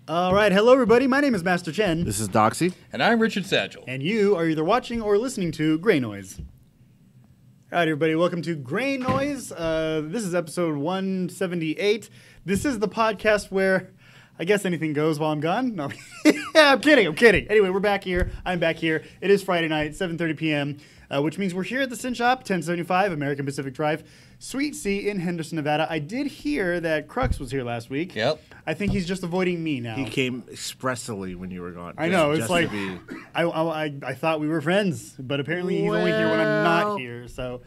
All right, hello everybody. My name is Master Chen. This is Doxy. And I'm Richard Satchel. And you are either watching or listening to Greynoise. All right, everybody, welcome to Greynoise. This is episode 178. This is the podcast where I guess anything goes while I'm gone. No, yeah, I'm kidding. Anyway, we're back here. I'm back here. It is Friday night, 7:30 p.m., which means we're here at the Sin Shop, 1075 American Pacific Drive, Suite C in Henderson, Nevada. I did hear that Crux was here last week. Yep. I think he's just avoiding me now. He came expressly when you were gone. I know. It's like, I thought we were friends, but apparently he's only here when I'm not here. So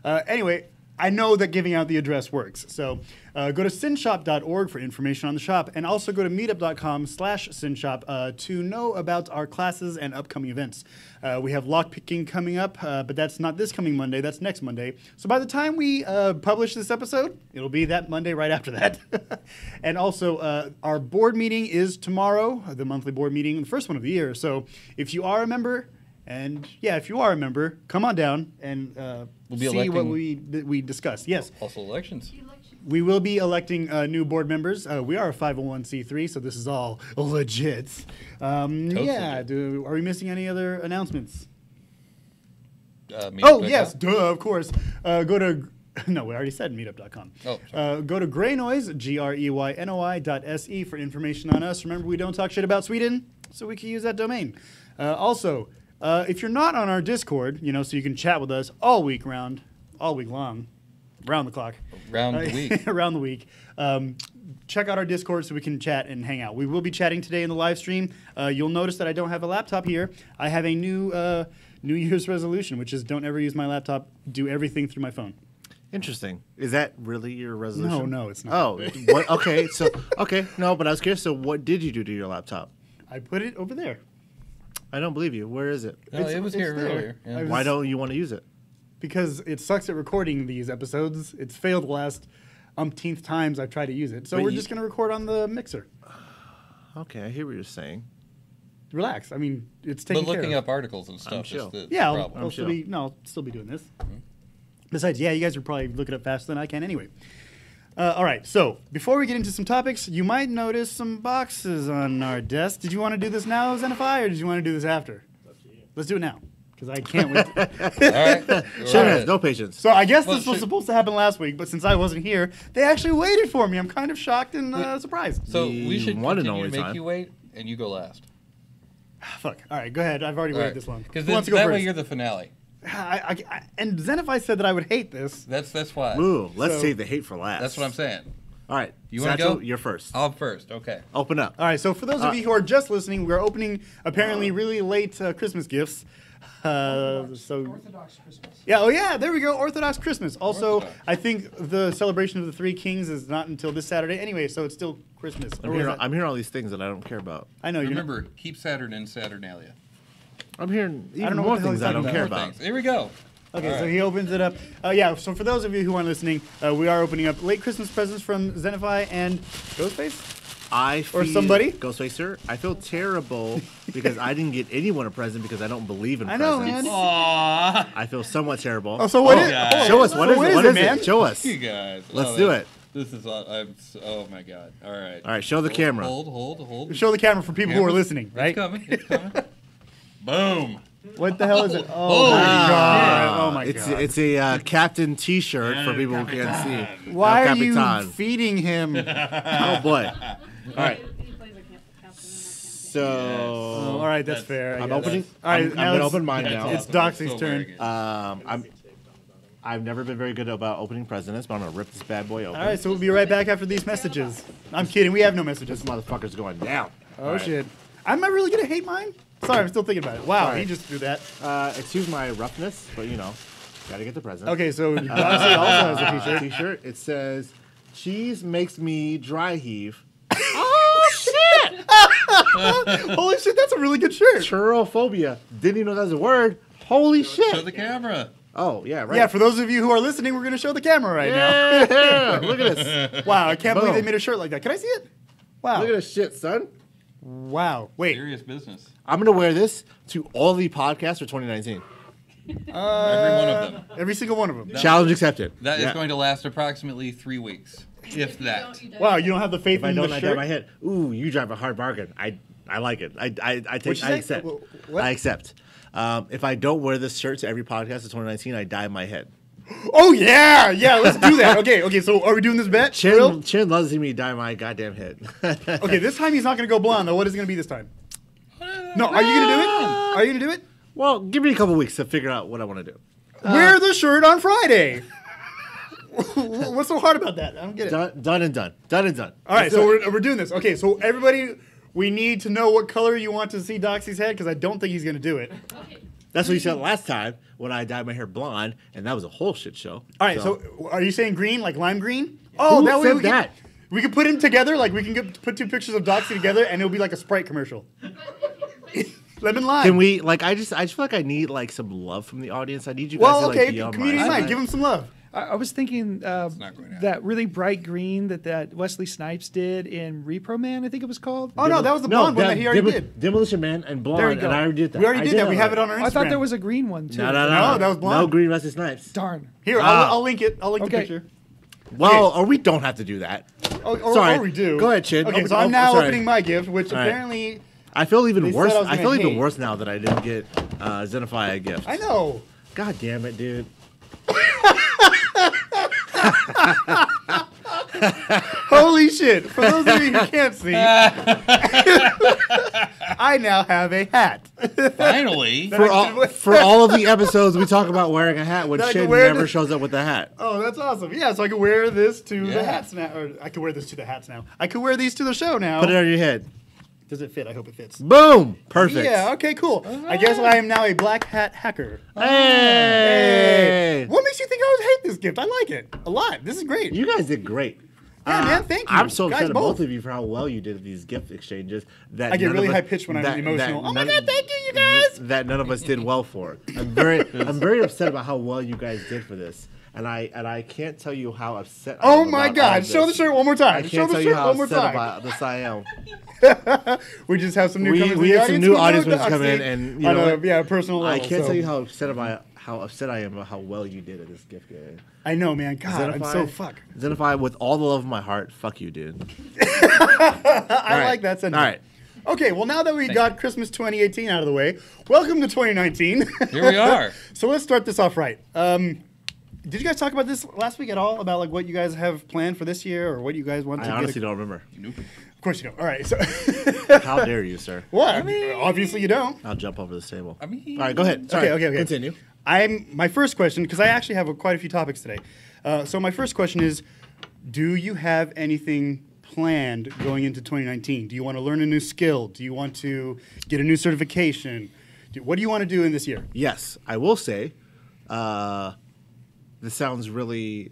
anyway, I know that giving out the address works. So go to sinshop.org for information on the shop, and also go to meetup.com/sinshop to know about our classes and upcoming events. We have lockpicking coming up, but that's not this coming Monday. That's next Monday. So by the time we publish this episode, it'll be that Monday right after that. And also, our board meeting is tomorrow, the monthly board meeting, the first one of the year. So if you are a member, and yeah, if you are a member, come on down and see what we discussed. Yes. Also elections. We will be electing new board members. We are a 501c3, so this is all legit. Yeah. Are we missing any other announcements? Yes, duh, of course. Go to no, we already said meetup.com. Oh, go to Greynoise, GREYNOI.se for information on us. Remember, we don't talk shit about Sweden, so we can use that domain. Also, if you're not on our Discord, so you can chat with us all week long, round the clock. Around the week. Around the week. Check out our Discord so we can chat and hang out. We will be chatting today in the live stream. You'll notice that I don't have a laptop here. I have a new New Year's resolution, which is don't ever use my laptop, do everything through my phone. Interesting. Is that really your resolution? No, it's not. Oh, what? Okay. So, okay. No, but I was curious. So, what did you do to your laptop? I put it over there. I don't believe you. Where is it? No, it was here there. earlier. Yeah. I was- Why don't you want to use it? Because it sucks at recording these episodes. It's failed the last umpteenth times I've tried to use it. So But we're you- just going to record on the mixer. Okay, I hear what you're saying. Relax. I mean, it's taken But looking care of. up articles and stuff chill. is the Yeah, problem. I'll still be, I'll still be doing this. Besides, yeah, you guys are probably looking up faster than I can anyway. All right, so before we get into some topics, you might notice some boxes on our desk. Did you want to do this now, Zenify, or did you want to do this after? Let's do it now, because I can't wait. All right. Sure has no patience. So I guess Well, this was should- supposed to happen last week, but since I wasn't here, they actually waited for me. I'm kind of shocked and surprised. So The we should one and continue to only make time. you wait, and you go last. Fuck. All right, go ahead. I've already waited this long. Because Who wants to go that way first? you're the finale. And Zenify said that I would hate this. That's why. Ooh, let's So- save the hate for last. That's what I'm saying. All right. You wanna Satchel, go? You're first. I'm first. Okay. Open up. All right, so for those of you who are just listening, we're opening apparently really late Christmas gifts. So Orthodox Christmas. yeah, oh yeah, there we go, Orthodox Christmas. Also, Orthodox. I think the celebration of the Three Kings is not until this Saturday anyway, so it's still Christmas. Or I'm is hearing, that- I'm hearing all these things that I don't care about. I know you. Remember, keep Saturn in Saturnalia. I'm hearing don't even know more what the hell things he's I don't talking care More about. things. Here we go. Okay, All so right. he opens it up. Yeah, so for those of you who aren't listening, we are opening up late Christmas presents from Zenify and Ghostface. I feel, Or somebody? Ghostfacer, I feel terrible because I didn't get anyone a present because I don't believe in I know, presents. man. Aww. I feel somewhat terrible. Oh, so what is? God. oh, Show us. so What is it? What is man? it? Show us. You guys. Let's Oh, do that- it. This is. Oh my God. All right. All right, show the camera. Hold. Show the camera for people who are Camera's- listening, right? It's coming. It's coming. Boom. What the hell is it? Oh Holy my god! Oh my It's god! it's a Captain T-shirt for people who can't see. Why El are you Capitan. feeding him? Oh boy! All right, He plays a captain. so Oh, all right, that's fair. I I'm guess. opening. All right, I'm now gonna it's- open mine That's now. It's awesome. Doxy's So turn. very good. I've never been very good about opening presents, but I'm gonna rip this bad boy open. All right, so we'll be right back after these messages. I'm kidding. We have no messages. This motherfucker's going down. Oh All right. shit! I'm not really gonna hate mine. Sorry, I'm still thinking about it. Wow, Sorry. he just threw that. Excuse my roughness, but you know, gotta get the present. Okay, so Doxy also has a T-shirt. T-shirt. It says, "Cheese makes me dry heave." Holy shit, that's a really good shirt. Churrophobia. Didn't even know that was a word. Holy shit. Show the camera. Oh yeah, right. Yeah, for those of you who are listening, we're gonna show the camera right Yeah, look at this. now. Wow, I can't believe Boom. they made a shirt like that. Can I see it? Wow. Look at this shit, son. Wow. Wait. Serious business. I'm gonna wear this to all the podcasts for 2019. Every one of them. Every single one of them. Challenge accepted. That is Yeah. going to last approximately 3 weeks, if that. Wow, you don't have the faith If I in don't, the I shirt? dye my head. Ooh, you drive a hard bargain. I like it. I What'd take. you I say? accept. What? I accept. If I don't wear this shirt to every podcast of 2019, I dye my head. Oh yeah, yeah. Let's do that. Okay. So are we doing this bet? For real? Chin loves to see me dye my goddamn head. Okay, this time he's not gonna go blonde though. What is it gonna be this time? No, are you gonna do it? Are you gonna do it? Well, give me a couple weeks to figure out what I want to do. Wear the shirt on Friday. What's so hard about that? I don't get it. Done and done. Done and done. All right, Let's so do it. we're doing this. Okay, so everybody, we need to know what color you want to see Doxy's head because I don't think he's gonna do it. That's what you said last time when I dyed my hair blonde, and that was a whole shit show. All right, so are you saying green, like lime green? Oh, Who that way said we can, that? we can put him together. Like we can put two pictures of Doxy together, and it'll be like a Sprite commercial. Lemon lime. Can we like? I just feel like I need like some love from the audience. I need you guys Well, to okay, like be on community my night. side. Give him some love. I was thinking not going to happen. that really bright green that Wesley Snipes did in Repro Man, I think it was called. Oh no, that was the blonde one that he already did. Demolition Man and blonde, There you go. and I already did that. We already did that. We have it already. on our Instagram. I thought there was a green one too. No, No, that was blonde. No green Wesley Snipes. Darn. Here, Ah. I'll link it. I'll link the Okay. picture. Well, or we don't have to do that. Sorry. Or we do. Go ahead, Chin. Okay, Open- so I'm oh, now sorry. opening my gift, which All right. apparently I feel even They said worse. I was I gonna feel even hate. worse now that I didn't get Zenify a gift. I know. God damn it, dude. Holy shit! For those of you who can't see, I now have a hat. Finally. For all of the episodes, we talk about wearing a hat when That I can Chin wear never to- shows up with a hat. Oh, that's awesome! Yeah, so I can wear this to the Yeah. hats now, or I can wear this to the hats now. I could wear these to the show now. Put it on your head. Does it fit? I hope it fits. Boom! Perfect. Yeah, okay, cool. I guess I am now a black hat hacker. Hey! What makes you think I would hate this gift? I like it a lot. This is great. You guys did great. Yeah, man, thank you. I'm so Guys, upset at both. both of you for how well you did these gift exchanges. That I get none really of us- high-pitched when I'm that- emotional. that Oh my none- God, thank you guys! That none of us did well for. I'm very upset about how well you guys did for this. And I can't tell you how upset I Oh am my about all God, of show the this. shirt one more I time. can't Show the tell you shirt how one more upset time. about this I am. We just have some newcomers. We in the have some audience new who audience know members come in, Doxy and you on know a what? personal level. I can't so. tell you how upset I am about how well you did at this gift game. I know, man. God, I'm so Zenify- fuck. Zenify, with all the love of my heart, fuck you, dude. I like that sentence. All right. Okay, well, now that we got Christmas 2018 out of the way, welcome to 2019. Here we are. So let's start this off right. Did you guys talk about this last week at all? About like what you guys have planned for this year, or what you guys want to I get? honestly don't remember. Of course you don't. All right. So How dare you, sir? what? Obviously you don't. I'll jump over this table. I mean- all right, go ahead. Sorry. Okay. Continue. My first question, because I actually have quite a few topics today. So my first question is, do you have anything planned going into 2019? Do you want to learn a new skill? Do you want to get a new certification? What do you want to do in this year? Yes, I will say, this sounds really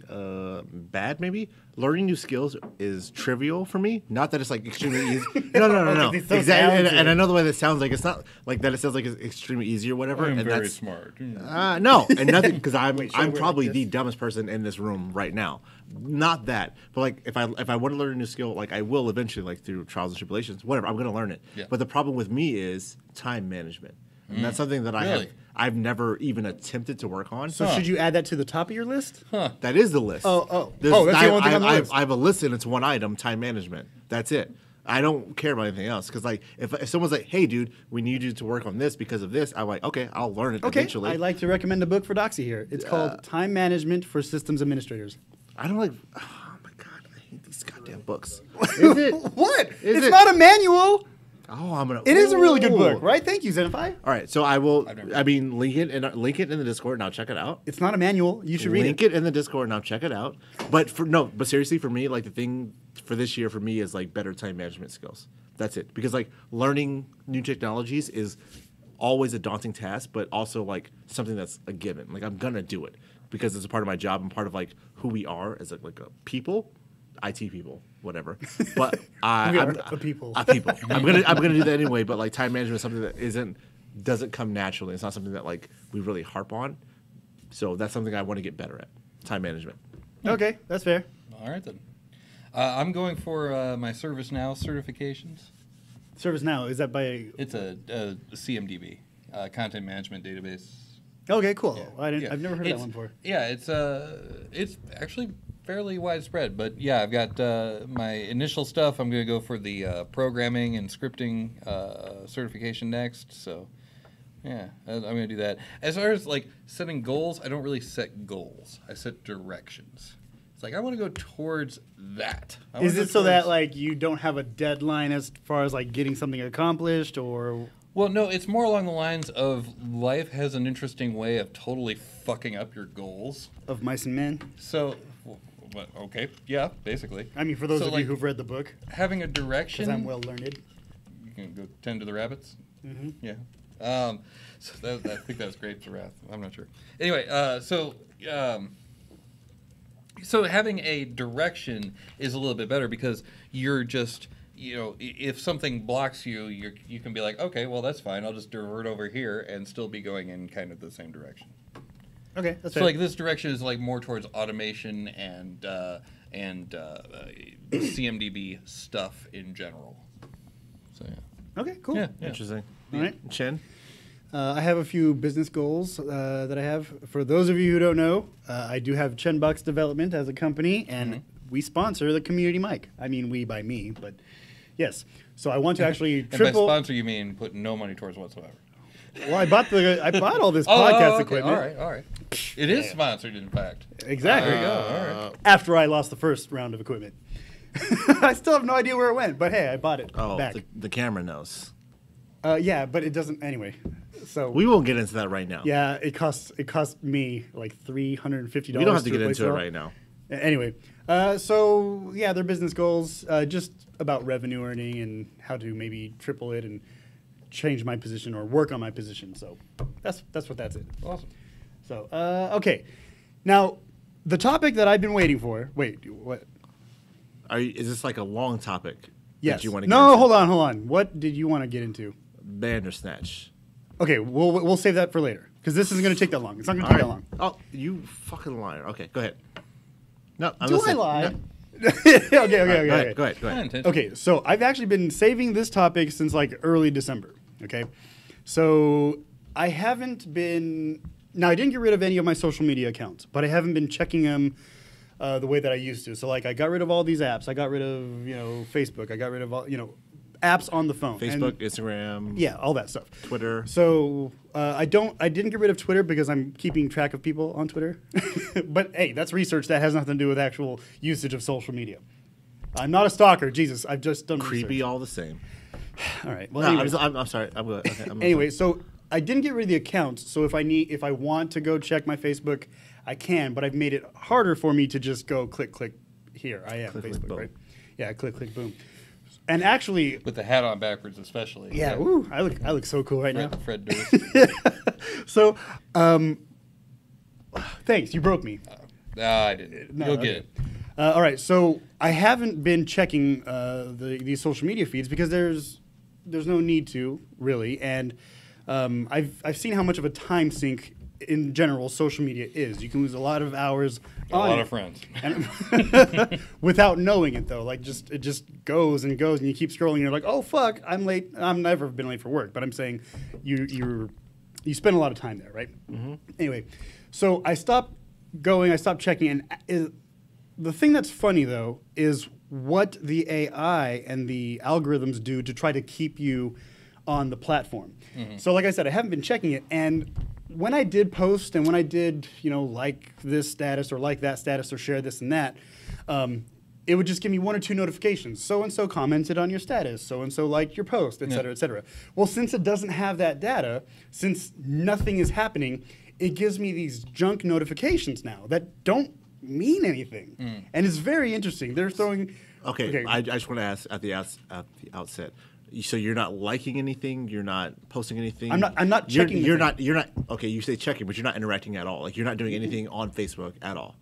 bad, maybe. Learning new skills is trivial for me. Not that it's like extremely easy. No. It's so Exactly. talented. And I know the way that sounds like it's not like that. It sounds like it's extremely easy or whatever. I'm and very that's smart. no, and nothing because I'm Wait, should I I'm wear probably like the this? dumbest person in this room right now. Not that, but like if I want to learn a new skill, like I will eventually, like through trials and tribulations, whatever. I'm going to learn it. Yeah. But the problem with me is time management, and that's something that Really? I've never even attempted to work on. So should you add that to the top of your list? That is the list. Oh. There's- Oh, that's the only thing on the list. I have a list and it's one item: time management. That's it. I don't care about anything else because, like, if someone's like, "Hey, dude, we need you to work on this because of this," I'm like, "Okay, I'll learn it Okay, eventually." I'd like to recommend a book for Doxy here. It's called Time Management for Systems Administrators. I don't like. Oh my god, I hate these goddamn books. Is it? What? Is It's it? not a manual. Oh, I'm gonna. It is a really good Ooh. book, right? Thank you, Zenify. All right, so I will. I've never- I mean, link it in the Discord, and I'll check it out. It's not a manual. You should read Link it in the Discord, and I'll check it out. But seriously, for me, like the thing for this year for me is like better time management skills. That's it. Because like learning new technologies is always a daunting task, but also like something that's a given. Like I'm gonna do it because it's a part of my job and part of like who we are as like a people, IT people, whatever. But We are a people. A people. I'm gonna do that anyway. But like time management is something that doesn't come naturally. It's not something that like we really harp on. So that's something I want to get better at. Time management. Okay, that's fair. All right, then. I'm going for my ServiceNow certifications. ServiceNow, is that by... It's a CMDB, content management database. Okay, cool. Yeah. I've never heard of that It's- one before. Yeah, it's actually fairly widespread, but yeah, I've got my initial stuff. I'm going to go for the programming and scripting certification next. So, yeah, I'm going to do that. As far as like setting goals, I don't really set goals. I set directions. It's like I want to go towards that. I wanna Is go it so that towards- like you don't have a deadline as far as like getting something accomplished, or Well, no, it's more along the lines of life has an interesting way of totally fucking up your goals. of mice and men? So, okay, yeah, basically. I mean, for those So, of like, you who've read the book, Having a direction. because I'm well learned. You can go tend to the rabbits. Mm-hmm. Yeah. So I think that was great for Wrath. I'm not sure. Anyway, so having a direction is a little bit better because you're just, if something blocks you, you can be like, okay, well, that's fine. I'll just divert over here and still be going in kind of the same direction. Okay, that's So fair. like this direction is like more towards automation and CMDB stuff in general. So yeah. Okay, cool. Yeah. Interesting. All right. Chen? I have a few business goals that I have. For those of you who don't know, I do have Chenbucks Development as a company, and we sponsor the community mic. I mean, we by me, but yes. So I want to actually And by triple. sponsor, you mean put no money towards whatsoever. Well, I bought all this podcast okay. equipment. All right. It is sponsored, in fact. Exactly. There you go. All right. After I lost the first round of equipment, I still have no idea where it went. But hey, I bought it Oh, back. the camera knows. Yeah, but it doesn't anyway. So We won't get into that right now. yeah, it cost me like $350. We don't have to get into it right now. Anyway, so yeah, their business goals just about revenue earning and how to maybe triple it and change my position or work on my position. So that's what that's it. Awesome. So okay, now the topic that I've been waiting for. Wait, what? Is this like a long topic? Yes. That you want to No, hold on. What did you want to get into? Bandersnatch. Okay, we'll save that for later because this isn't going to take that long. It's not going to take that long. Oh, you fucking liar. Okay, go ahead. No, I'm Do I listening. lie? No. Okay. Go ahead. Unintentional. Okay, so I've actually been saving this topic since like early December. Okay, so I haven't been. Now I didn't get rid of any of my social media accounts, but I haven't been checking them the way that I used to. So like I got rid of all these apps. I got rid of Facebook. I got rid of all apps on the phone. Facebook, Instagram. Yeah, all that stuff. Twitter. So I didn't get rid of Twitter because I'm keeping track of people on Twitter. But hey, that's research that has nothing to do with actual usage of social media. I'm not a stalker. Jesus, I've just done Creepy research. all the same. All right. Well, No, anyways. I'm sorry. I'm good. Okay, Anyway, so I didn't get rid of the accounts. So if I want to go check my Facebook, I can. But I've made it harder for me to just go click. Here I am, Click, Facebook, boom. right? Yeah, click, boom. And actually, With the hat on backwards, especially. yeah, woo, I look so cool right now. Fred Durst. So, thanks. You broke me. I didn't. No, You'll okay. get it. All right, so I haven't been checking these social media feeds because there's no need to really, and I've seen how much of a time sink in general social media is. You can lose a lot of hours. A on lot it. of friends. And without knowing it though, like it just goes and goes, and you keep scrolling. And you're like, oh fuck, I'm late. I'm never been late for work, but I'm saying you spend a lot of time there, right? Mm-hmm. Anyway, so I stopped going. I stopped checking, and the thing that's funny though is what the AI and the algorithms do to try to keep you on the platform. Mm-hmm. So like I said, I haven't been checking it, and when I did post and when I did, like this status or like that status or share this and that, it would just give me one or two notifications. So-and-so commented on your status, so-and-so liked your post, et cetera, et cetera. Well, since it doesn't have that data, since nothing is happening, it gives me these junk notifications now that don't mean anything. Mm. And it's very interesting. They're throwing... Okay. I just want to ask at the outset. So you're not liking anything. You're not posting anything. I'm not checking. You're not. Okay. You say checking, but you're not interacting at all. Like you're not doing anything on Facebook at all.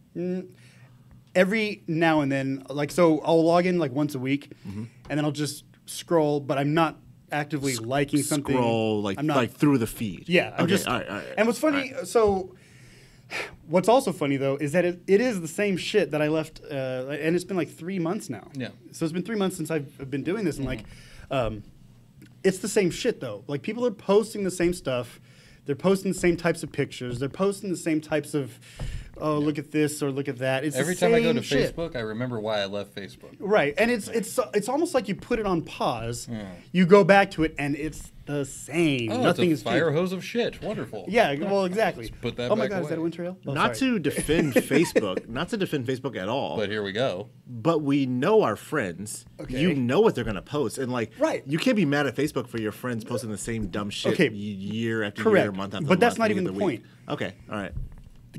Every now and then, so I'll log in like once a week, and then I'll just scroll. But I'm not actively liking something. Scroll like through the feed. Yeah. I'm just. All right. And what's funny? So. What's also funny though is that it is the same shit that I left, and it's been like 3 months now. Yeah. So it's been 3 months since I've been doing this, and it's the same shit though. Like people are posting the same stuff, they're posting the same types of pictures, they're posting the same types of, look at this or look at that. It's Every the time I go same to shit. Facebook, I remember why I left Facebook. Right, and it's almost like you put it on pause, you go back to it, and it's the same. Oh, Nothing it's is a fire changed. hose of shit. Wonderful. Yeah, well, exactly. Let's put that oh my back god, is that a away. wind trail? Oh, Not sorry. to defend Facebook, not to defend Facebook at all. But here we go. But we know our friends. Okay. You know what they're gonna post, and Right. you can't be mad at Facebook for your friends posting the same dumb shit Okay. year after Correct. year, month after But month. that's not week even after the week. point. Okay, all right.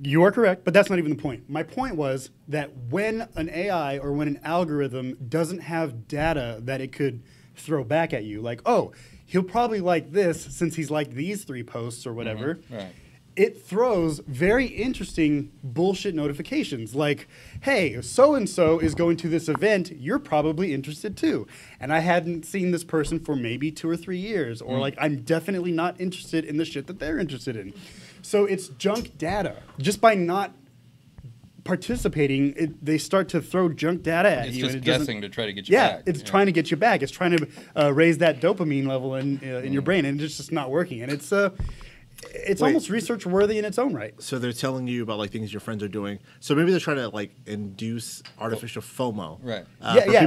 You are correct, but that's not even the point. My point was that when an AI or when an algorithm doesn't have data that it could throw back at you, like, oh, he'll probably like this since he's liked these 3 posts or whatever, Right. it throws very interesting bullshit notifications like, hey, so-and-so is going to this event, you're probably interested too. And I hadn't seen this person for maybe 2 or 3 years, or like, I'm definitely not interested in the shit that they're interested in. So it's junk data. Just by not participating, they start to throw junk data at It's you. just and it doesn't- guessing to try to get you yeah, back. it's trying to get you back. It's trying to raise that dopamine level in your brain, and it's just not working. And it's Wait. almost research worthy in its own right. So they're telling you about like things your friends are doing. So maybe they're trying to like induce artificial FOMO. Right.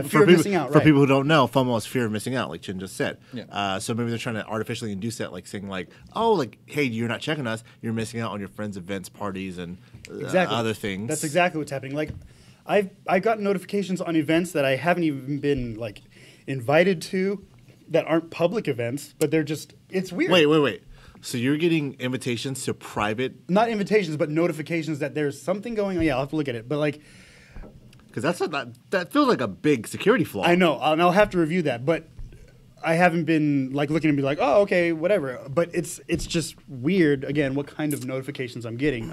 Fear of missing out, For right. people who don't know, FOMO is fear of missing out, like Chin just said. Yeah. So maybe they're trying to artificially induce that, like saying like, oh, like hey, you're not checking us, you're missing out on your friends' events, parties, and Exactly. other things. That's exactly what's happening. Like, I've gotten notifications on events that I haven't even been like invited to, that aren't public events, but they're just it's weird. Wait. So you're getting invitations to private? Not invitations, but notifications that there's something going on. Yeah, I'll have to look at it. But like, Because that feels like a big security flaw. I know, and I'll have to review that, but I haven't been like looking and be like, oh, okay, whatever. But it's just weird. Again, what kind of notifications I'm getting?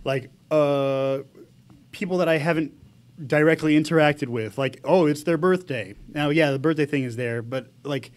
Like people that I haven't directly interacted with, like, oh, it's their birthday. Now, yeah, the birthday thing is there, but like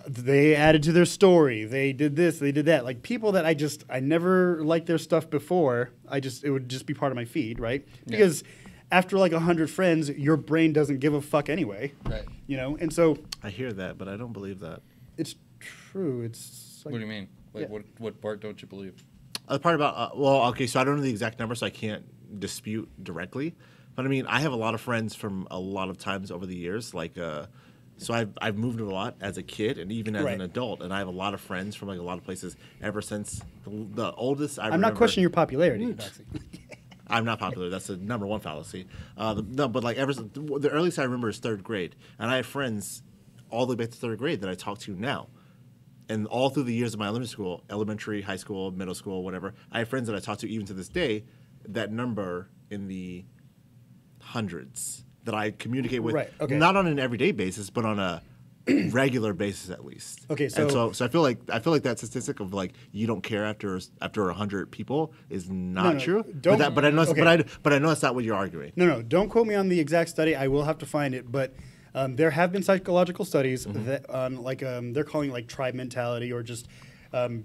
they added to their story. They did this, they did that. Like people that I never liked their stuff before. It would just be part of my feed, right? Yeah. Because after like 100 friends, your brain doesn't give a fuck anyway. Right. You know, and so I hear that, but I don't believe that. it's true. It's like, What do you mean? Like, Yeah. what part don't you believe? The part about okay, so I don't know the exact number, so I can't dispute directly. But I mean, I have a lot of friends from a lot of times over the years. Like, so I've moved a lot as a kid and even as Right. an adult, and I have a lot of friends from like a lot of places ever since the oldest. I'm not questioning your popularity, Baxi. I'm not popular. That's the number one fallacy. No, but like ever since the earliest I remember is third grade, and I have friends all the way back to third grade that I talk to now, and all through the years of my elementary, high school, middle school, whatever. I have friends that I talk to even to this day. That number in the hundreds that I communicate with, Right, okay. not on an everyday basis, but on a regular basis at least. Okay, And so- so I feel like that statistic of like you don't care after 100 people is not No, true. don't- but I know, okay. but I know that's not what you're arguing. No, don't quote me on the exact study. I will have to find it, but there have been psychological studies that on like they're calling it like tribe mentality or just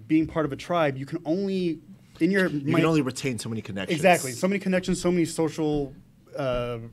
being part of a tribe. You can only You can only retain so many connections. exactly so many connections, so many social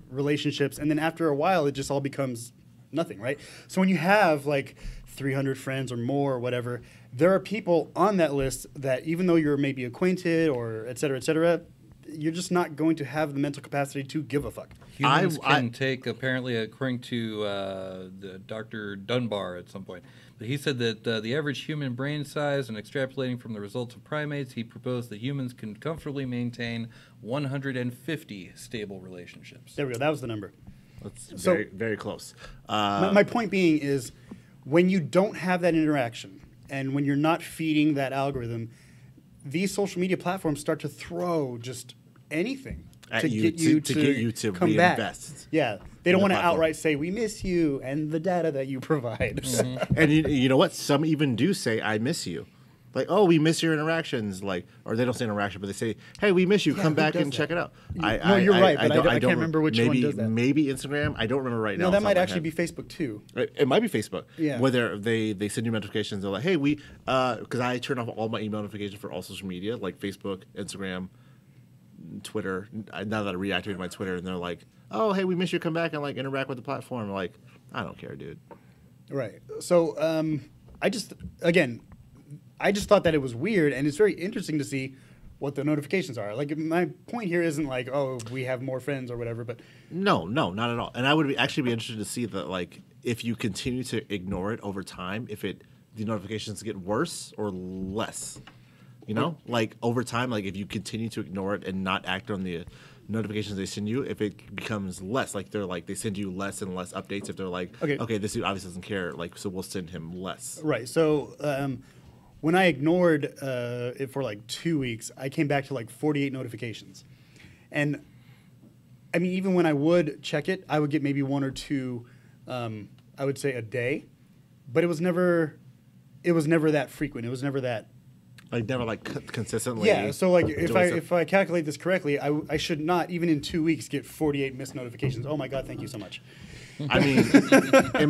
relationships, and then after a while, it just all becomes nothing, right? So when you have like 300 friends or more or whatever, there are people on that list that even though you're maybe acquainted or et cetera, you're just not going to have the mental capacity to give a fuck. Humans I- can take, apparently, according to the Dr. Dunbar at some point, but he said that the average human brain size and extrapolating from the results of primates, he proposed that humans can comfortably maintain 150 stable relationships. There we go. That was the number. That's So- very, very close. My point being is when you don't have that interaction and when you're not feeding that algorithm, these social media platforms start to throw just anything At to you get you to get you to come back. reinvest Yeah, they don't the want to platform. outright say we miss you and the data that you provide. And you know what? Some even do say, "I miss you." Like, oh, we miss your interactions. Like, or they don't say interaction, but they say, "Hey, we miss you. Yeah, Come who back does and that? check it out." No, you're right, but I can't remember which one maybe, does that. Maybe Instagram. I don't remember right now. No, that off the might top of my actually head. be Facebook too. It might be Facebook. Yeah. Whether they send you notifications, they're like, "Hey, we," because I turn off all my email notifications for all social media, like Facebook, Instagram, Twitter. Now that I reactivated my Twitter, and they're like, "Oh, hey, we miss you. Come back and like interact with the platform." I'm like, I don't care, dude. Right. So I just thought that it was weird, and it's very interesting to see what the notifications are. Like my point here isn't like, oh, we have more friends or whatever, but No, not at all. And I would actually be interested to see that, like, if you continue to ignore it over time, if the notifications get worse or less. You know, like over time, like if you continue to ignore it and not act on the notifications they send you, if it becomes less, like they send you less and less updates. If they're like, okay, this dude obviously doesn't care, like, so we'll send him less. right. So when I ignored it for like 2 weeks, I came back to like 48 notifications, and I mean, even when I would check it, I would get maybe one or two, I would say a day, but it was never that frequent. It was never that. Like never like consistently. Yeah, so like if doing stuff. if I calculate this correctly, I should not even in 2 weeks get 48 missed notifications. Oh my God, thank you so much. I mean,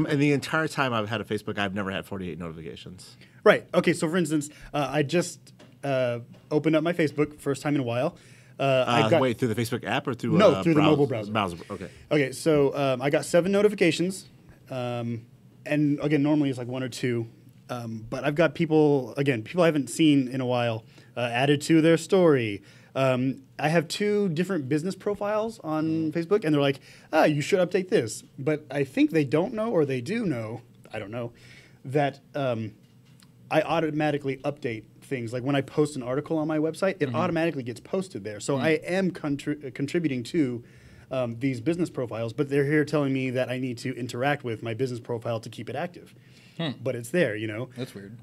in the entire time I've had a Facebook, I've never had 48 notifications. Right. Okay. So for instance, I just opened up my Facebook first time in a while. Wait, through the Facebook app or through through the mobile browser. Okay. Okay. So I got 7 notifications, and again, normally it's like 1 or 2. But I've got people I haven't seen in a while added to their story. I have 2 different business profiles on Facebook, and they're like, you should update this. But I think they don't know, or they do know, I don't know, that I automatically update things. Like when I post an article on my website, it automatically gets posted there. So I am contributing to these business profiles, but they're here telling me that I need to interact with my business profile to keep it active. But it's there, you know. That's weird.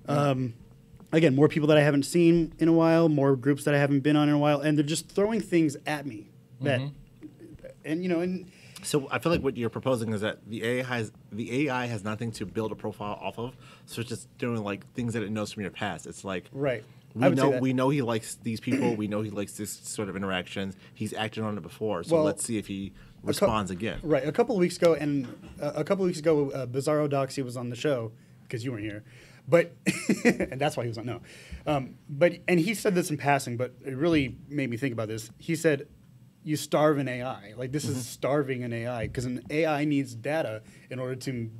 Again, more people that I haven't seen in a while, more groups that I haven't been on in a while, and they're just throwing things at me that And, you know, and So I feel like what you're proposing is that the AI has nothing to build a profile off of, so it's just doing like things that it knows from your past. It's like right. I would say that. we know he likes these people, we know he likes this sort of interactions. He's acted on it before, so Well, let's see if he responds again. Right. A couple of weeks ago, Bizarro Doxy was on the show because you weren't here, but and that's why he was on. No, and he said this in passing, but it really made me think about this. He said, "You starve an AI. Like this is starving an AI because an AI needs data in order to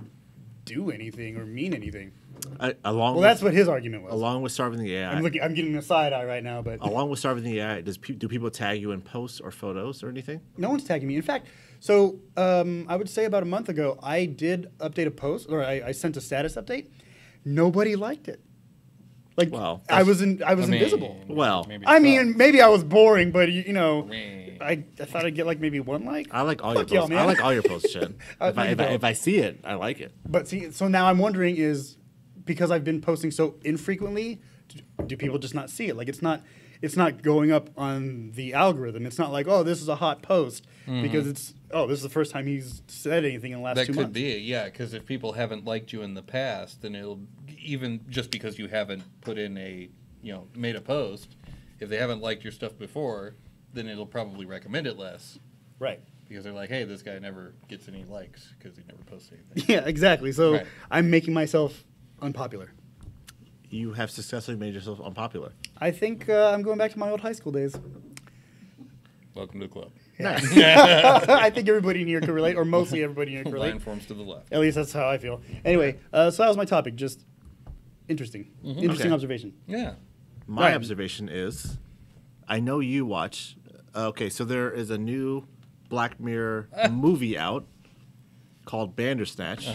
do anything or mean anything." That's what his argument was. Along with starving the AI, I'm getting a side eye right now, but along with starving the AI, do people tag you in posts or photos or anything? no one's tagging me. In fact, so I would say about a month ago, I did update a post, or I sent a status update. Nobody liked it. Like, Well, I was invisible. Well, Maybe I was boring, but you know, I thought I'd get like maybe one like. I like all your Fuck y'all, posts. man. I like all your posts, Chen. If I see it, I like it. But see, so now I'm wondering is because I've been posting so infrequently, do people just not see it? Like it's not going up on the algorithm. It's not like, oh, this is a hot post because this is the first time he's said anything in the last 2 months. That could be it, yeah, because if people haven't liked you in the past, then it'll, even just because you haven't put in made a post, if they haven't liked your stuff before, then it'll probably recommend it less. Right. Because they're like, hey, this guy never gets any likes because he never posts anything. Yeah, exactly. So Right. I'm making myself unpopular. You have successfully made yourself unpopular. I think I'm going back to my old high school days. Welcome to the club. I think everybody in here can relate, or mostly everybody in here can relate. Line forms to the left. At least that's how I feel. Anyway, so that was my topic. Just interesting. Interesting Okay. observation. Yeah. My Right. observation is, I know you watch. Okay, so there is a new Black Mirror movie out called Bandersnatch.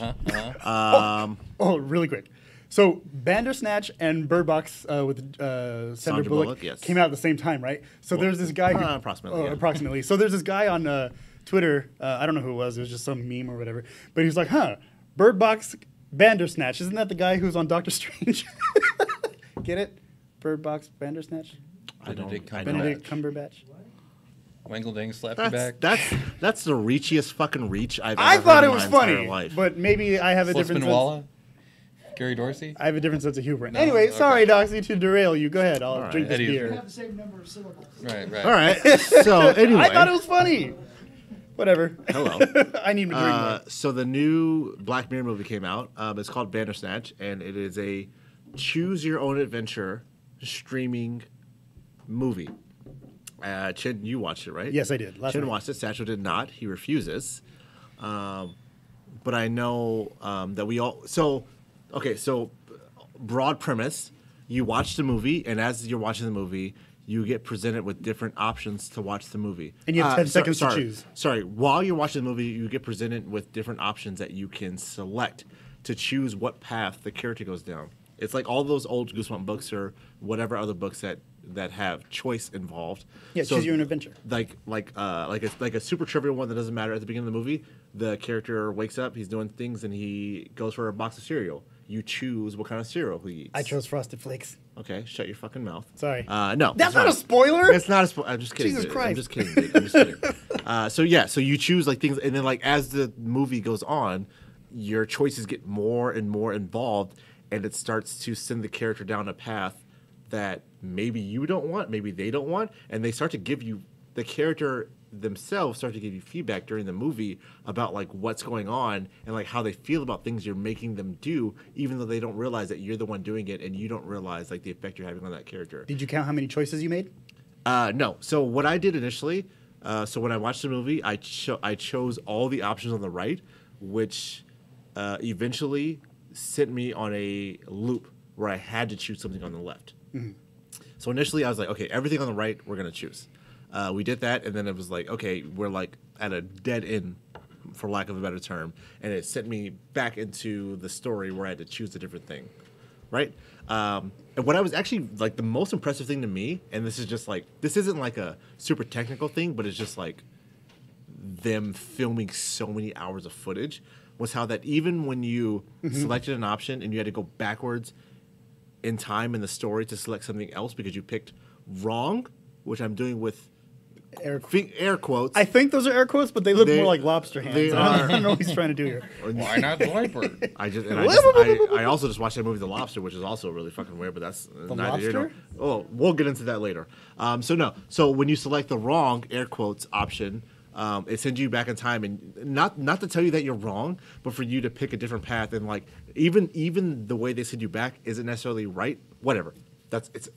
Oh, really quick. So Bandersnatch and Bird Box with Sandra Bullock Bullock, yes. came out at the same time, right? So there's this guy. approximately, yeah. Approximately. So there's this guy on Twitter. I don't know who it was. It was just some meme or whatever. But he was like, Bird Box Bandersnatch. Isn't that the guy who's on Doctor Strange? Get it? Bird Box Bandersnatch? Benedict Benedict Cumberbatch? Wangledang slap you back. That's the reachiest fucking reach I've ever I heard thought in it was my entire funny, life. but maybe I have a different sense. Walla? Gary Dorsey? I have a different sense of humor. No, Anyway, okay. sorry, Doxy, to derail you. Go ahead. I'll right. drink this Eddie, beer. have the same number of syllables. Right. All right. So anyway, I thought it was funny. Whatever. hello. I need to drink more. So the new Black Mirror movie came out. It's called Bandersnatch, and it is a choose-your-own-adventure streaming movie. Chen, you watched it, right? Yes, I did. Last Chen night. watched it. Satchel did not. He refuses. But I know that we all. So broad premise: you watch the movie, and as you're watching the movie, you get presented with different options to watch the movie. And you have 10 seconds to choose. Sorry, while you're watching the movie, you get presented with different options that you can select to choose what path the character goes down. It's like all those old Goosebump books or whatever other books that have choice involved. Yeah, choose your own adventure. Like a super trivial one that doesn't matter at the beginning of the movie. The character wakes up, he's doing things, and he goes for a box of cereal. You choose what kind of cereal he eats. I chose Frosted Flakes. Okay, shut your fucking mouth. Sorry. No, That's it's not a spoiler. It's not a spoiler. I'm just kidding. Jesus dude. Christ. I'm just kidding. Dude. I'm just kidding. So you choose like things, and then like as the movie goes on, your choices get more and more involved, and it starts to send the character down a path that maybe you don't want, maybe they don't want, and they start to give you the character themselves start to give you feedback during the movie about like what's going on and like how they feel about things you're making them do, even though they don't realize that you're the one doing it and you don't realize like the effect you're having on that character. Did you count how many choices you made? No. So what I did initially, so when I watched the movie, I chose all the options on the right, which eventually sent me on a loop where I had to choose something on the left. Mm-hmm. So initially I was like, okay, everything on the right, we're going to choose. We did that, and then it was like, okay, we're like at a dead end, for lack of a better term, and it sent me back into the story where I had to choose a different thing, right? And what I was actually, like, the most impressive thing to me, and this is just like, this isn't like a super technical thing, but it's just like them filming so many hours of footage, was how that even when you selected an option and you had to go backwards in time in the story to select something else because you picked wrong, which I'm doing with air quotes. I think those are air quotes, but they look They- more like lobster hands. they I don't know what he's trying to do here. Why not Viper? I also just watched that movie The Lobster, which is also really fucking weird, but that's neither here nor. Lobster? Oh, we'll get into that later. So when you select the wrong air quotes option, it sends you back in time, and not to tell you that you're wrong, but for you to pick a different path, and like even the way they send you back isn't necessarily right. Whatever.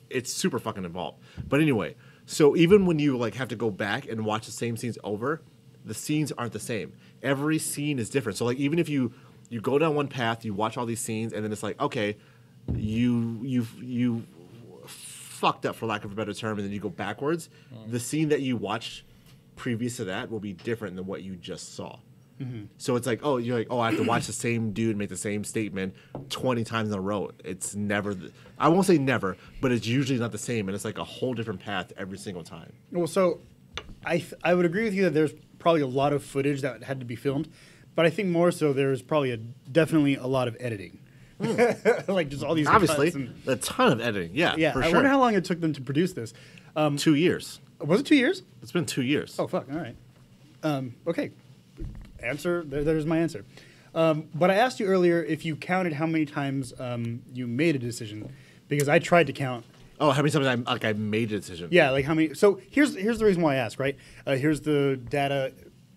It's super fucking involved. But anyway, so even when you like have to go back and watch the same scenes over, the scenes aren't the same. Every scene is different. So like even if you go down one path, you watch all these scenes, and then it's like, okay, you fucked up, for lack of a better term, and then you go backwards. The scene that you watched previous to that will be different than what you just saw. So it's like, you're like, I have to watch the same dude make the same statement 20 times in a row. It's never, I won't say never, but it's usually not the same, and it's like a whole different path every single time. Well, so I would agree with you that there's probably a lot of footage that had to be filmed, but I think more so there's probably definitely a lot of editing. Like just all these Obviously, cuts and, a ton of editing. Yeah, for I sure. wonder how long it took them to produce this. 2 years. Was it 2 years? It's been 2 years. Oh, fuck. All right. Okay. Answer. There's my answer. But I asked you earlier if you counted how many times you made a decision, because I tried to count. Oh, how many times I made a decision? Yeah, like how many. So here's the reason why I ask, right? Here's the data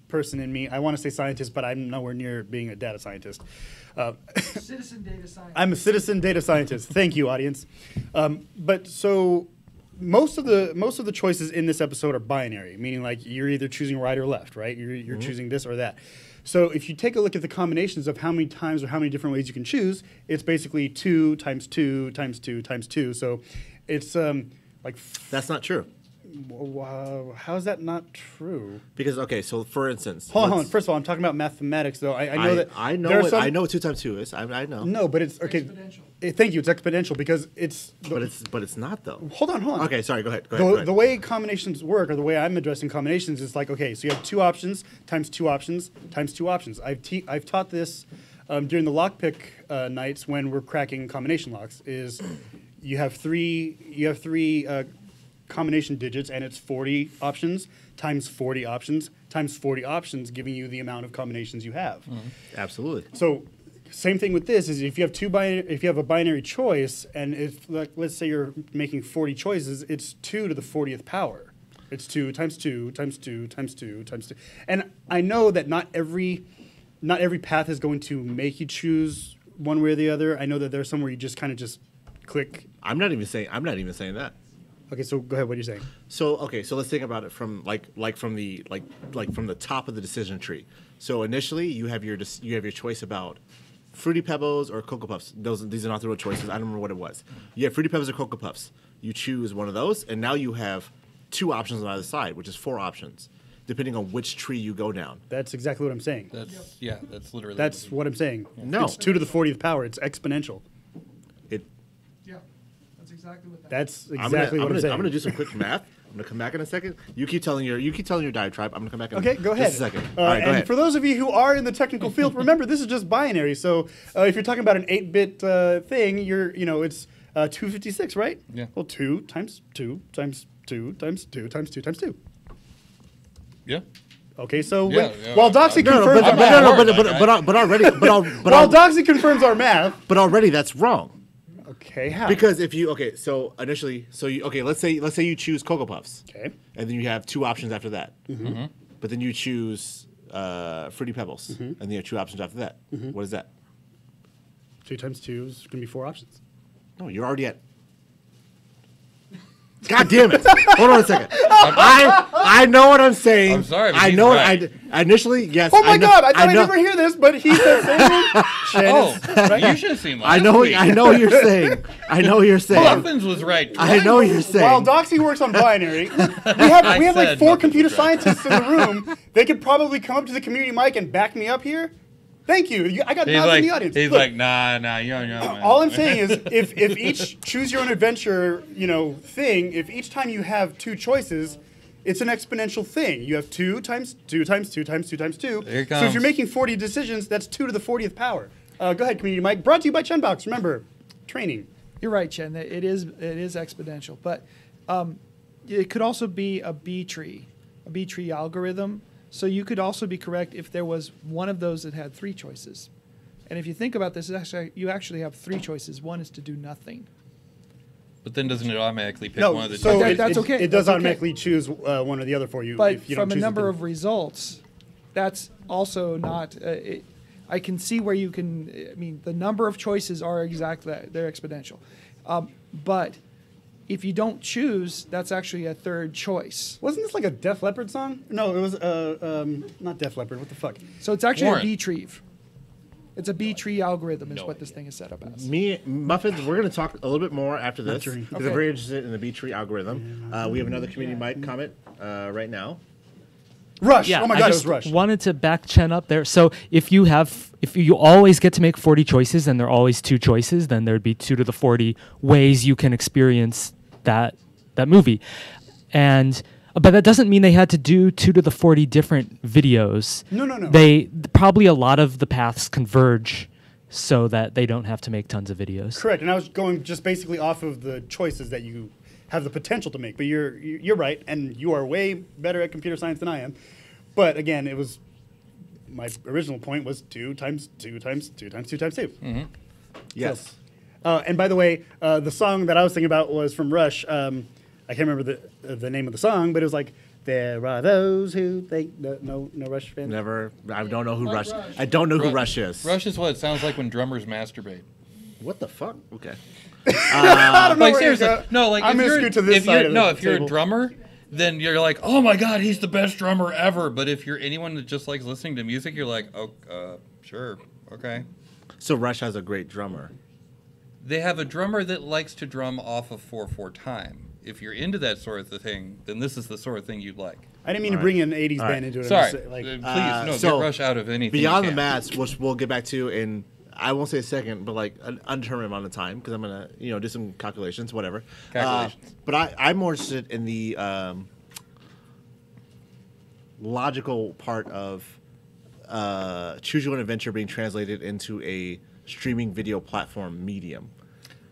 person in me. I want to say scientist, but I'm nowhere near being a data scientist. Citizen data scientist. I'm a citizen data scientist. Thank you, audience. But so most of the choices in this episode are binary, meaning like you're either choosing right or left, right? You're choosing this or that. So if you take a look at the combinations of how many times or how many different ways you can choose, it's basically 2 times 2 times 2 times 2. So it's like. That's not true. Wow, how is that not true? Because so for instance, Hold on. First of all, I'm talking about mathematics, though. I know that I know there are what some- I know what 2 times 2 is. I know. No, but it's okay. exponential. Thank you. It's exponential because it's. But it's not though. Hold on. Okay, sorry. Go ahead. The way combinations work, or the way I'm addressing combinations, is like, okay, so you have 2 options times 2 options times 2 options. I've taught this during the lockpick nights when we're cracking combination locks. Is you have three combination digits, and it's 40 options times 40 options times 40 options, giving you the amount of combinations you have. Absolutely. So, same thing with this is if you have a binary choice, and if let's say you're making 40 choices, it's 2 to the 40th power. It's 2 times 2 times 2 times 2 times 2. And I know that not every path is going to make you choose one way or the other. I know that there's some where you just kind of just click. I'm not even saying that. Okay, so go ahead. What are you saying? So let's think about it from from the top of the decision tree. So initially you have your choice about Fruity Pebbles or Cocoa Puffs. These are not the real choices. I don't remember what it was. You have Fruity Pebbles or Cocoa Puffs. You choose one of those, and now you have 2 options on either side, which is 4 options, depending on which tree you go down. That's exactly what I'm saying. That's literally. That's what I'm saying. No. It's 2 to the 40th power. It's exponential. Yeah, that's exactly what that. That's I'm exactly what I'm saying. I'm gonna do some quick math. I'm gonna come back in a second. You keep telling your diatribe. I'm gonna come back in Okay, go ahead. just a second. All right, go and ahead. for those of you who are in the technical field, remember this is just binary. So if you're talking about an 8-bit thing, it's 256, right? Yeah. Well, 2 times 2 times 2 times 2 times 2 times 2. Yeah. Okay, so Yeah, while Doxy No, confirms our I'm math, not- but already, while Doxy confirms our math, but already that's wrong. okay, how? Because if you so initially, let's say you choose Cocoa Puffs, Okay. and then you have 2 options after that. But then you choose Fruity Pebbles, and then you have 2 options after that. What is that? 2 times 2 is going to be 4 options. No, you're already at. God damn it! Hold on a second. I know what I'm saying. I'm sorry, but I he's know. right. I initially yes. Oh my God! I thought I'd know, never hear this, but he said Shannon. You should have seen last I know. week. I know what you're saying. I know what you're saying. Muffins was right. I know what you're saying. While Doxy works on binary, we have like said 4 nothing computer was right. scientists in the room. They could probably come up to the community mic and back me up here. Thank you. I got He's nods like, in the audience. he's Look, like, nah, you don't know. Man. all I'm saying is, if each choose your own adventure, thing, if each time you have 2 choices, it's an exponential thing. You have 2 times 2 times 2 times 2 times 2. Here it So if comes. you're making 40 decisions, that's 2 to the 40th power. Go ahead, community mic. Brought to you by Chenbox. Remember, training. You're right, Chen. It is exponential, but it could also be a B tree. a B tree algorithm. So you could also be correct if there was one of those that had 3 choices. And if you think about this, you actually have 3 choices. One is to do nothing. But then doesn't it automatically pick No, one of the so two? that's okay. It does That's okay. automatically choose one or the other for you. But if you don't from a choose number it, of results, that's also not. I can see where you can. I mean, the number of choices are exactly that. They're exponential. But if you don't choose, that's actually a third choice. wasn't this like a Def Leppard song? No, it was not Def Leppard. What the fuck? So it's actually Warrant. a B tree. It's a B tree algorithm, is what this thing is set up as. Muffins, we're going to talk a little bit more after this Tree. because Okay. I'm very interested in the B tree algorithm. We have another community mic comment right now. Rush. Yeah, Oh my I god, it just was Rush. wanted to back Chen up there. So if you always get to make 40 choices and there are always 2 choices, then there'd be 2 to the 40 ways you can experience that movie. And but that doesn't mean they had to do 2 to the 40 different videos. No. They probably a lot of the paths converge so that they don't have to make tons of videos. Correct. And I was going just basically off of the choices that you have the potential to make. But you're right, and you are way better at computer science than I am. But again, it was my original point was 2 times 2 times 2 times 2 times 2. Mm-hmm. Yes. And by the way, the song that I was thinking about was from Rush. I can't remember the name of the song, but it was like, there are those who think no Rush fan. Never. I don't know who Rush. I don't know who Rush is. Rush is what it sounds like when drummers masturbate. What the fuck? Okay. I don't know Like where you're seriously, going. no. Like I'm if gonna you're scoot to this if side you're of no, the if you're table. a drummer, then you're like, oh my god, he's the best drummer ever. But if you're anyone that just likes listening to music, you're like, oh, sure, okay. So Rush has a great drummer. They have a drummer that likes to drum off of 4/4 time. If you're into that sort of thing, then this is the sort of thing you'd like. I didn't mean to bring an 80s All band right. into it. I'm Sorry, just saying, please, no, so get Rush out of anything. Beyond you the can. Mask, which we'll get back to in, I won't say a second, but like an undetermined amount of time because I'm gonna do some calculations, whatever. Calculations. But I'm more interested in the logical part of Choose Your Own Adventure being translated into a streaming video platform medium.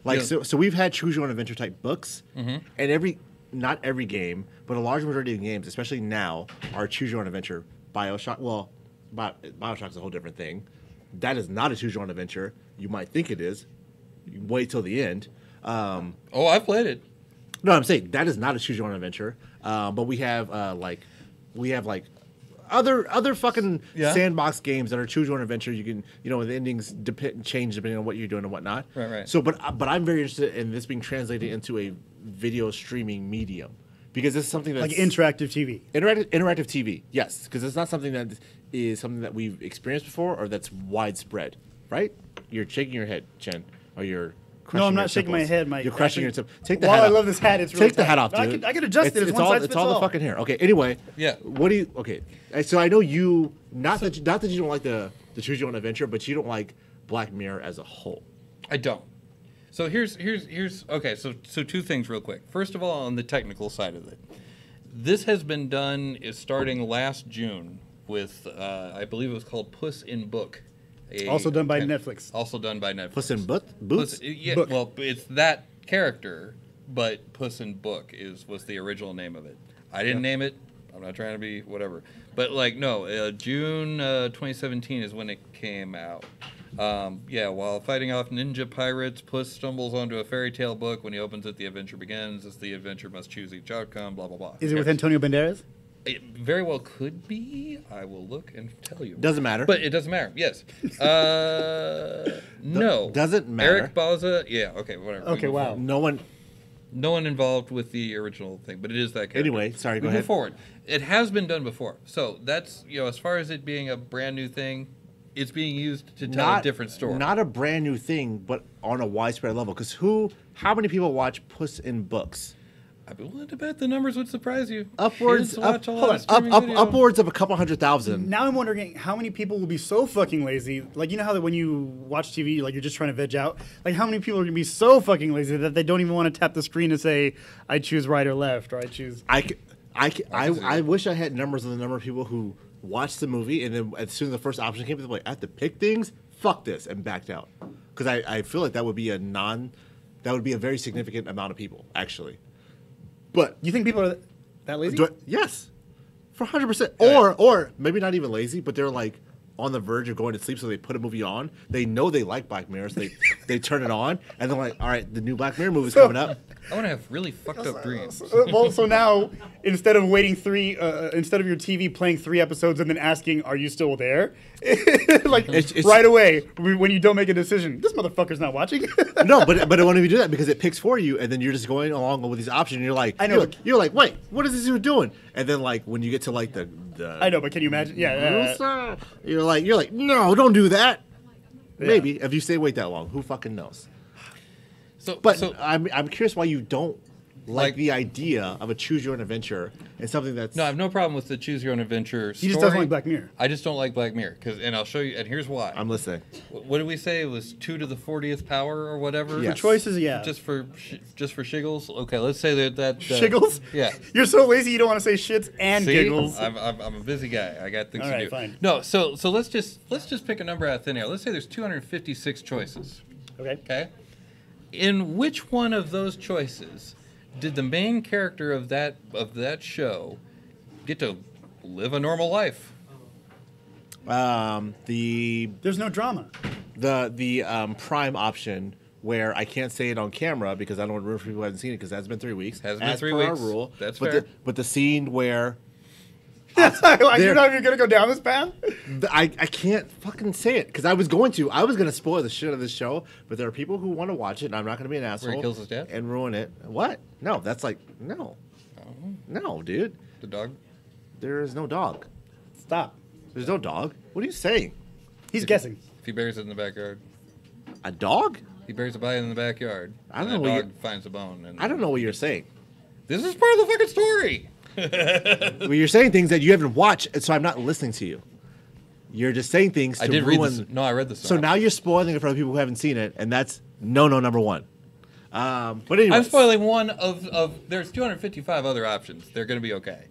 Like Yeah. so we've had Choose Your Own Adventure type books, Mm-hmm. and not every game, but a large majority of games, especially now, are Choose Your Own Adventure. BioShock, well, BioShock's a whole different thing. That is not a Choose Your Own Adventure. You might think it is. You wait till the end. Oh, I've played it. No, I'm saying that is not a Choose Your Own Adventure. But we have other fucking Yeah. sandbox games that are Choose Your Own Adventure. You can the endings change depending on what you're doing and whatnot. Right. So, but I'm very interested in this being translated into a video streaming medium because this is something that's like interactive TV. interactive TV. Yes, because it's not something that we've experienced before or that's widespread. Right? You're shaking your head, Chen, or you're. No, I'm your not shaking my temples. head, Mike. You're crushing your temples. Take the While hat I off. love this hat, it's really Take the tight. hat off, No, dude. I can adjust it. It's one all, size it's fits all the all. fucking hair. Okay. Anyway. Yeah. What do you? Okay. So I know you. Not that you don't like the Choose Your Own Adventure, but you don't like Black Mirror as a whole. I don't. So here's okay. So 2 things real quick. First of all, on the technical side of it, this has been done starting last June with I believe it was called Puss in Book. Also done by Netflix. Also done by Netflix. Puss in Boots. Yeah. Book. Well, it's that character, but Puss in Book was the original name of it. I didn't name it. I'm not trying to be whatever. But June 2017 is when it came out. While fighting off ninja pirates, Puss stumbles onto a fairy tale book. When he opens it, the adventure begins. As the adventure must choose each outcome, blah, blah, blah. Is it with Antonio Banderas? It very well could be. I will look and tell you. Doesn't matter. But it doesn't matter. Yes. No. Doesn't matter. Eric Bauza. Yeah. Okay. Whatever. Okay, We move wow. forward. No one. Involved with the original thing, but it is that character. Anyway, sorry. Go We ahead. move forward. It has been done before, so that's as far as it being a brand new thing, it's being used to tell a different story. Not a brand new thing, but on a widespread level. Because how many people watch Puss in Books? I'd be willing to bet the numbers would surprise you. Upwards, Kids watch a lot of hold on, streaming video. upwards of a couple 100,000. Now I'm wondering how many people will be so fucking lazy. Like, you know how that when you watch TV, like you're just trying to veg out? Like, how many people are going to be so fucking lazy that they don't even want to tap the screen to say, I choose right or left, or I choose... I wish I had numbers of the number of people who watched the movie and then as soon as the first option came, they're like, I have to pick things? Fuck this, and backed out. Because I feel like that would be a very significant amount of people, actually. But You think people are that lazy? yes. For 100%. Or maybe not even lazy, but they're like on the verge of going to sleep, so they put a movie on. They know they like Black Mirror, so they turn it on, and they're like, all right, the new Black Mirror movie's coming up. I want to have really fucked up dreams. Well, so now instead of waiting instead of your TV playing 3 episodes and then asking, "Are you still there?" like It's- right away when you don't make a decision, this motherfucker's not watching. No, but it won't even do that because it picks for you, and then you're just going along with these options, and you're like, I know. You're like, wait, what is this dude doing? And then like when you get to like the I know, but can you imagine? Yeah. you're like, no, don't do that. Maybe if you stay wait that long, who fucking knows? But I'm curious why you don't like the idea of a choose your own adventure and something that's No, I have no problem with the choose your own adventure story. He just doesn't like Black Mirror. I just don't like Black Mirror and I'll show you. And here's why. I'm listening. What did we say? It was 2 to the 40th power or whatever. Yes. The choices, yeah. Just for shiggles. Okay, let's say that Shiggles? Yeah. You're so lazy you don't want to say shits and See? giggles. I'm a busy guy. I got things All to right, do. fine. No, so let's just pick a number out of thin air. Let's say there's 256 choices. Okay. Okay. In which one of those choices did the main character of that show get to live a normal life? There's no drama. The prime option where I can't say it on camera because I don't want to ruin for people who haven't seen it because that's been 3 weeks. Hasn't been as 3 per weeks. Our rule. That's but fair. But the scene where Like, you're not even gonna go down this path. I can't fucking say it because I was going to spoil the shit of this show, but there are people who want to watch it, and I'm not going to be an asshole. Where he kills his dad? And ruin it. What? No, that's like no, dude. The dog? There is no dog. Stop. There's no dog. What are you saying? He's guessing. If he buries it in the backyard. A dog? He buries a body in the backyard. I don't and know the what dog finds a bone. And I don't know what you're saying. This is part of the fucking story. Well, you're saying things that you haven't watched, and so I'm not listening to you. You're just saying things to I did ruin. read this. No, I read this. So now you're spoiling it for other people who haven't seen it, and that's no number one. But anyway, I'm spoiling one of. There's 255 other options. They're going to be okay.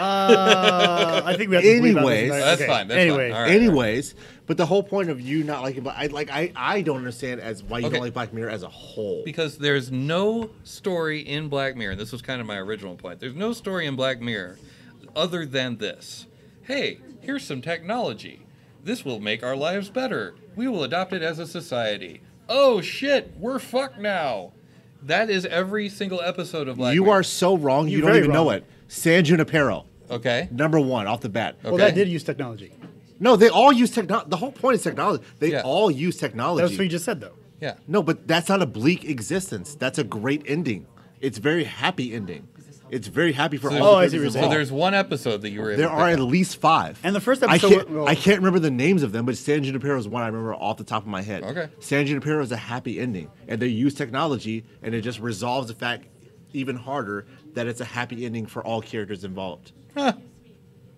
I think we have to bleep out this Anyways. entire- That's okay. fine. That's anyway, fine. All right. Anyways, but the whole point of you not liking, I don't understand as why you Okay. don't like Black Mirror as a whole. Because there's no story in Black Mirror, and this was kind of my original point. There's no story in Black Mirror other than this. Hey, here's some technology. This will make our lives better. We will adopt it as a society. Oh shit, we're fucked now. That is every single episode of Black You Mirror. are so wrong. You You're don't very even know wrong. it. San Junipero, Okay. number one off the bat. well, Okay. that did use technology. No, they all use technology. The whole point is technology. They Yeah. all use technology. That's what you just said, though. Yeah. No, but that's not a bleak existence. That's a great ending. It's very happy ending. It's very happy for all Oh, the I see what you're characters saying. So involved. there's one episode that you were able There to are pick at up. least 5. And the first I episode. can't remember the names of them, but San Junipero is one I remember off the top of my head. Okay. San Junipero is a happy ending, and they use technology, and it just resolves the fact even harder that it's a happy ending for all characters involved. Huh.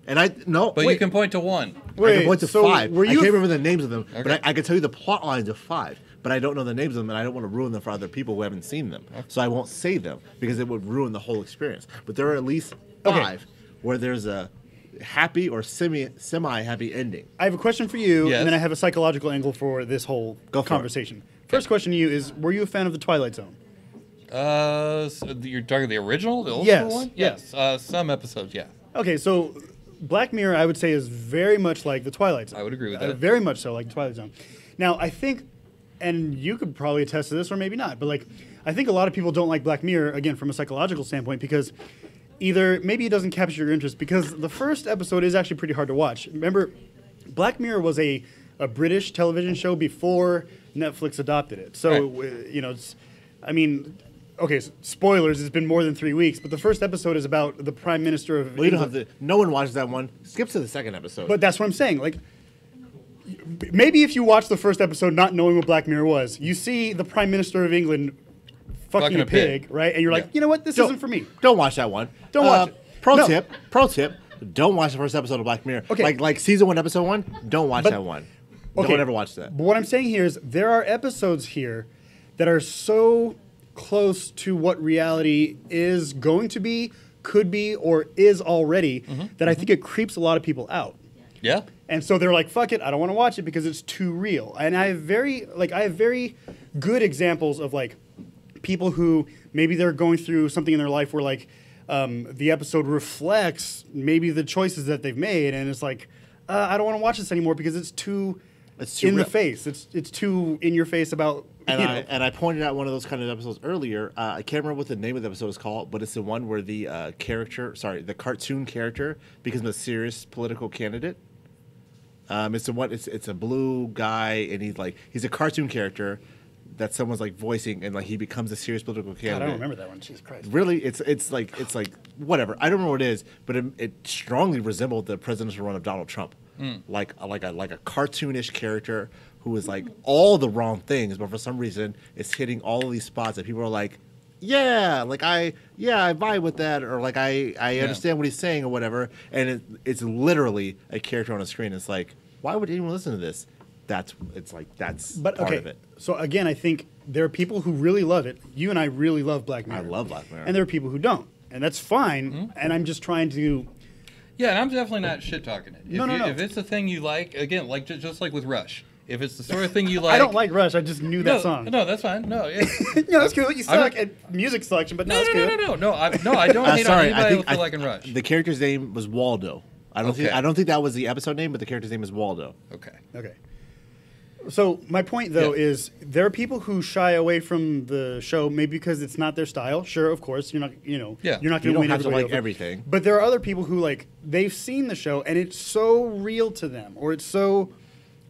And But you wait, can point to one. I Wait, can point to so 5. were I you- can't remember the names of them, Okay. but I can tell you the plot lines of 5. But I don't know the names of them, and I don't want to ruin them for other people who haven't seen them. So I won't say them because it would ruin the whole experience. But there are at least 5 where there's a happy or semi-happy ending. I have a question for you, Yes. and then I have a psychological angle for this whole Go for it. conversation. First question to you is: were you a fan of the Twilight Zone? So you're talking the original, the old Yes, school one? yes. Yes. Some episodes, yeah. Okay, so Black Mirror, I would say, is very much like the Twilight Zone. I would agree with that. Very much so, like the Twilight Zone. Now, I think, and you could probably attest to this, or maybe not, but like, I think a lot of people don't like Black Mirror again from a psychological standpoint because either maybe it doesn't capture your interest because the first episode is actually pretty hard to watch. Remember, Black Mirror was a British television show before Netflix adopted it. So Right. you know, okay, spoilers. It's been more than 3 weeks, but the first episode is about the Prime Minister of. Well, you don't have England. to. No one watches that one. Skip to the second episode. But that's what I'm saying. Like, maybe if you watch the first episode not knowing what Black Mirror was, you see the Prime Minister of England fucking a pig, right? And you're like, Yeah. you know what? This isn't for me. Don't watch that one. Don't watch it. Pro No. tip. Don't watch the first episode of Black Mirror. Okay. Like season 1, episode 1. Don't watch But- that one. Okay. Don't ever watch that. But what I'm saying here is there are episodes here that are so close to what reality is going to be, could be, or is already that I think it creeps a lot of people out. Yeah. And so they're like, fuck it, I don't want to watch it because it's too real. And I have very good examples of like people who maybe they're going through something in their life where like the episode reflects maybe the choices that they've made, and it's like, I don't want to watch this anymore because it's too in the face. It's too in your face about. And I pointed out one of those kind of episodes earlier. I can't remember what the name of the episode is called, but it's the one where the the cartoon character becomes a serious political candidate. It's the one. It's a blue guy, and he's a cartoon character that someone's like voicing, and like he becomes a serious political candidate. God, I don't remember that one. Jesus Christ. Really, it's like whatever. I don't know what it is, but it strongly resembled the presidential run of Donald Trump, like a cartoonish character who is like all the wrong things, but for some reason it's hitting all of these spots that people are like, I vibe with that, or like I understand what he's saying or whatever, and it's literally a character on a screen. It's like, why would anyone listen to this? That's part of it. So again, I think there are people who really love it. You and I really love Black Mirror. I love Black Mirror. And there are people who don't. And that's fine. And I'm just trying to... Yeah, and I'm definitely not shit-talking it. No. If it's a thing you like, again, like just like with Rush, if it's the sort of thing you like... I don't like Rush. I just knew that song. No, that's fine. No, that's cool. You suck at music selection, but it's good. No, I don't hate on anybody for liking Rush. The character's name was Waldo. I don't think that was the episode name, but the character's name is Waldo. Okay. So my point, though, is there are people who shy away from the show maybe because it's not their style. Sure, of course, you're not going to win everybody over. Everything. But there are other people who they've seen the show and it's so real to them, or it's so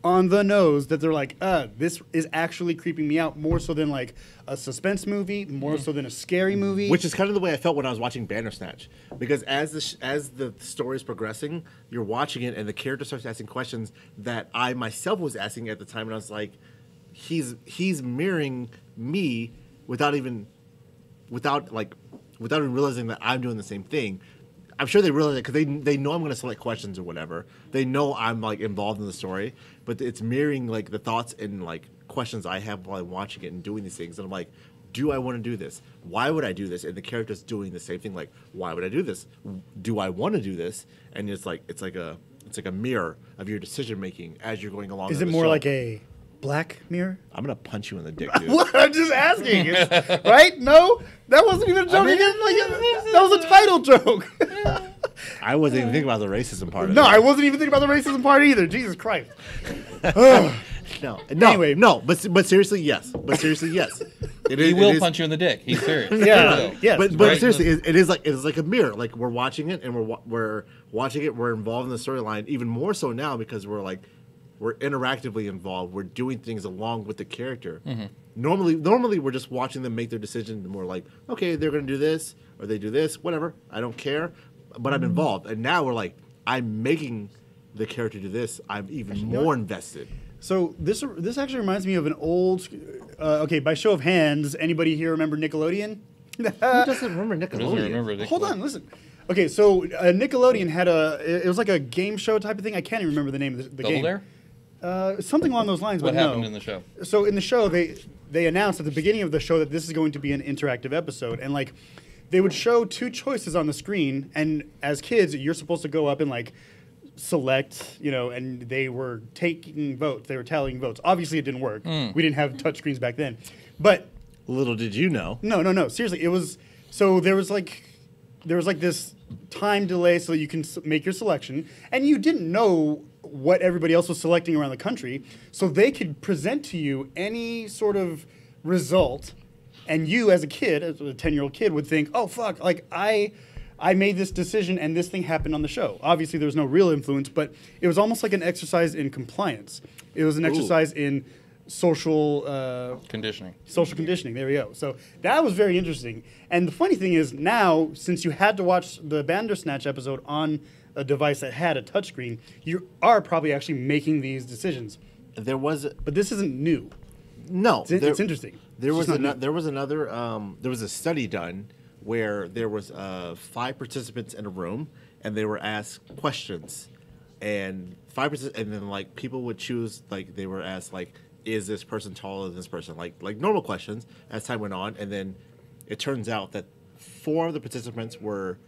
on the nose that they're like, this is actually creeping me out more so than like a suspense movie, more so than a scary movie. Which is kind of the way I felt when I was watching Bandersnatch, because as the story is progressing, you're watching it and the character starts asking questions that I myself was asking at the time, and I was like, he's mirroring me without even realizing that I'm doing the same thing. I'm sure they realize it because they know I'm going to select questions or whatever. They know I'm like involved in the story, but it's mirroring like the thoughts and like questions I have while I'm watching it and doing these things. And I'm like, do I want to do this? Why would I do this? And the character's doing the same thing. Like, why would I do this? Do I want to do this? And it's like a mirror of your decision making as you're going along. Is it more like a Black Mirror? I'm gonna punch you in the dick, dude. What? I'm just asking. Right? No, that wasn't even a joke. That was a title joke. I wasn't even thinking about the racism part. No, I wasn't even thinking about the racism part either. Jesus Christ. But seriously, yes. He will punch you in the dick. He's serious. Yeah. Yes. But seriously, it is like a mirror. Like we're watching it and we're watching it. We're involved in the storyline even more so now because we're interactively involved. We're doing things along with the character. Mm-hmm. Normally we're just watching them make their decision. And we're like, okay, they're going to do this or they do this, whatever. I don't care, but I'm involved. And now we're like, I'm making the character do this. I'm even more invested. So this actually reminds me of an old. By show of hands, anybody here remember Nickelodeon? Who doesn't remember Nickelodeon? Hold on, listen. Okay, so Nickelodeon had it was like a game show type of thing. I can't even remember the name of the game. Double Dare? Something along those lines. What but happened in the show? So in the show, they announced at the beginning of the show that this is going to be an interactive episode, and like they would show two choices on the screen, and as kids, you're supposed to go up and like select, and they were taking votes. They were tallying votes. Obviously, it didn't work. We didn't have touchscreens back then, but little did you know. No. Seriously, it was so there was like this time delay so that you can make your selection, and you didn't know what everybody else was selecting around the country, so they could present to you any sort of result, and you as a kid, as a 10-year-old kid, would think, oh fuck, like I made this decision and this thing happened on the show. Obviously there was no real influence, but it was almost like an exercise in compliance. It was an exercise in social conditioning. Social conditioning, there we go. So that was very interesting. And the funny thing is now, since you had to watch the Bandersnatch episode on a device that had a touchscreen, you are probably actually making these decisions. But this isn't new. No, it's interesting. There was a study done where there was 5 participants in a room and they were asked questions, and 5%, and then like people would choose, like they were asked like, is this person taller than this person? Like normal questions as time went on, and then it turns out that 4 of the participants were